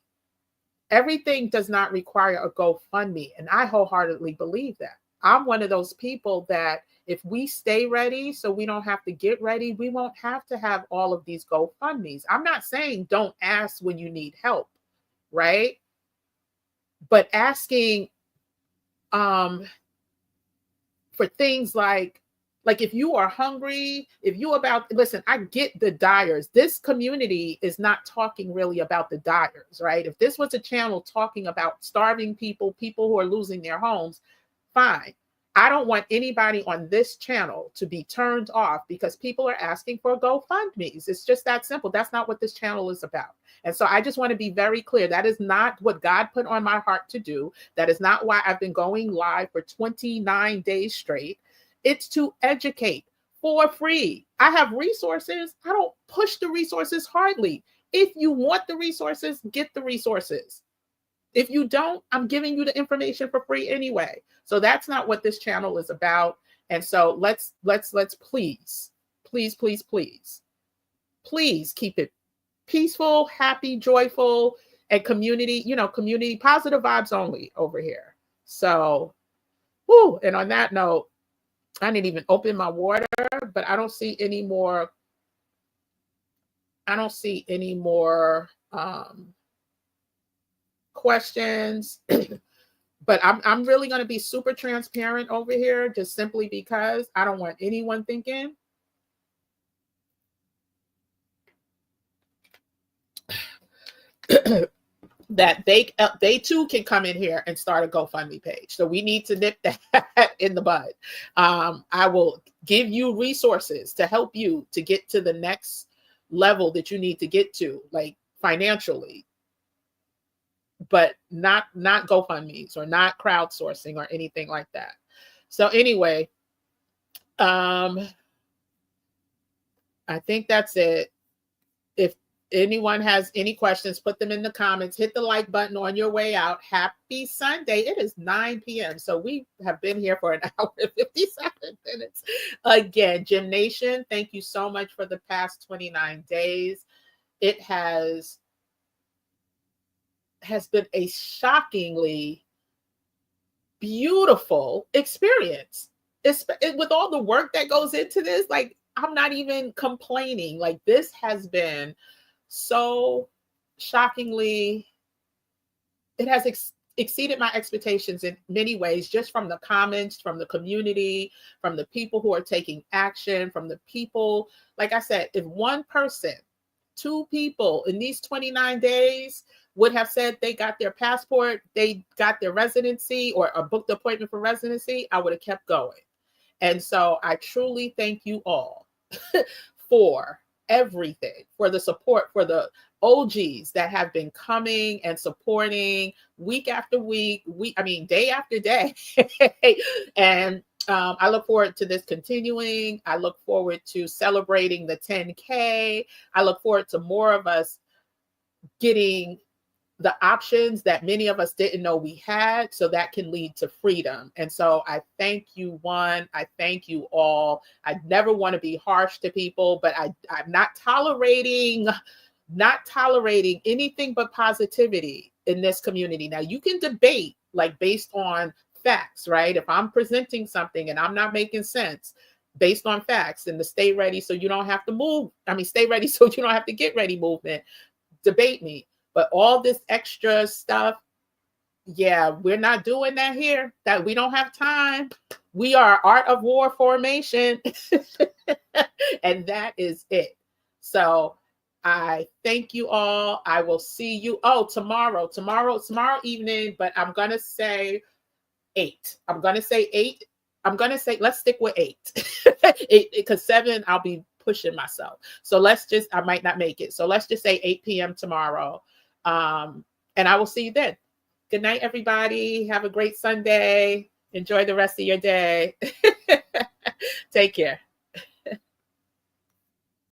everything does not require a GoFundMe. And I wholeheartedly believe that. I'm one of those people that if we stay ready so we don't have to get ready, we won't have to have all of these GoFundMes. I'm not saying don't ask when you need help, right? But asking for things like if you are hungry, if you listen, I get the dyers. This community is not talking really about the dyers, right? If this was a channel talking about starving people, people who are losing their homes, fine. I don't want anybody on this channel to be turned off because people are asking for GoFundMes. It's just that simple. That's not what this channel is about. And so I just want to be very clear. That is not what God put on my heart to do. That is not why I've been going live for 29 days straight. It's to educate for free. I have resources. I don't push the resources hardly. If you want the resources, get the resources. If you don't, I'm giving you the information for free anyway. So that's not what this channel is about. And so let's please keep it peaceful, happy, joyful, and community, community, positive vibes only over here. So, and on that note, I didn't even open my water, but I don't see any more. Questions. But I'm really going to be super transparent over here, just simply because I don't want anyone thinking that they too can come in here and start a GoFundMe page. So we need to nip that in the bud. I will give you resources to help you to get to the next level that you need to get to, like financially, but not GoFundMes or not crowdsourcing or anything like that. So anyway, I think that's it. If anyone has any questions, put them in the comments. Hit the like button on your way out. Happy Sunday. It is 9 p.m. So we have been here for an hour and 57 minutes. Again, Gym Nation, thank you so much for the past 29 days. It has been a shockingly beautiful experience. With all the work that goes into this, like, I'm not even complaining. Like, this has been so shockingly, it has exceeded my expectations in many ways, just from the comments, from the community, from the people who are taking action, from the people, like I said, if one person, 2 people in these 29 days would have said they got their passport, they got their residency or a booked appointment for residency, I would have kept going. And so I truly thank you all for everything, for the support, for the OGs that have been coming and supporting week after week, day after day. And I look forward to this continuing. I look forward to celebrating the 10K. I look forward to more of us getting the options that many of us didn't know we had, so that can lead to freedom. And so I thank you, one. I thank you all. I never want to be harsh to people, but I'm not tolerating anything but positivity in this community. Now, you can debate like based on facts, right? If I'm presenting something and I'm not making sense based on facts, and the stay ready so you don't have to move, stay ready so you don't have to get ready movement, debate me. But all this extra stuff, yeah, we're not doing that here. That we don't have time. We are art of war formation. And that is it. So I thank you all. I will see you tomorrow evening, but I'm gonna say 8. I'm gonna say 8. I'm gonna say let's stick with 8. 8 because 7 I'll be pushing myself. So I might not make it. So let's just say 8 p.m. tomorrow. And I will see you then. Good night, everybody. Have a great Sunday. Enjoy the rest of your day. Take care.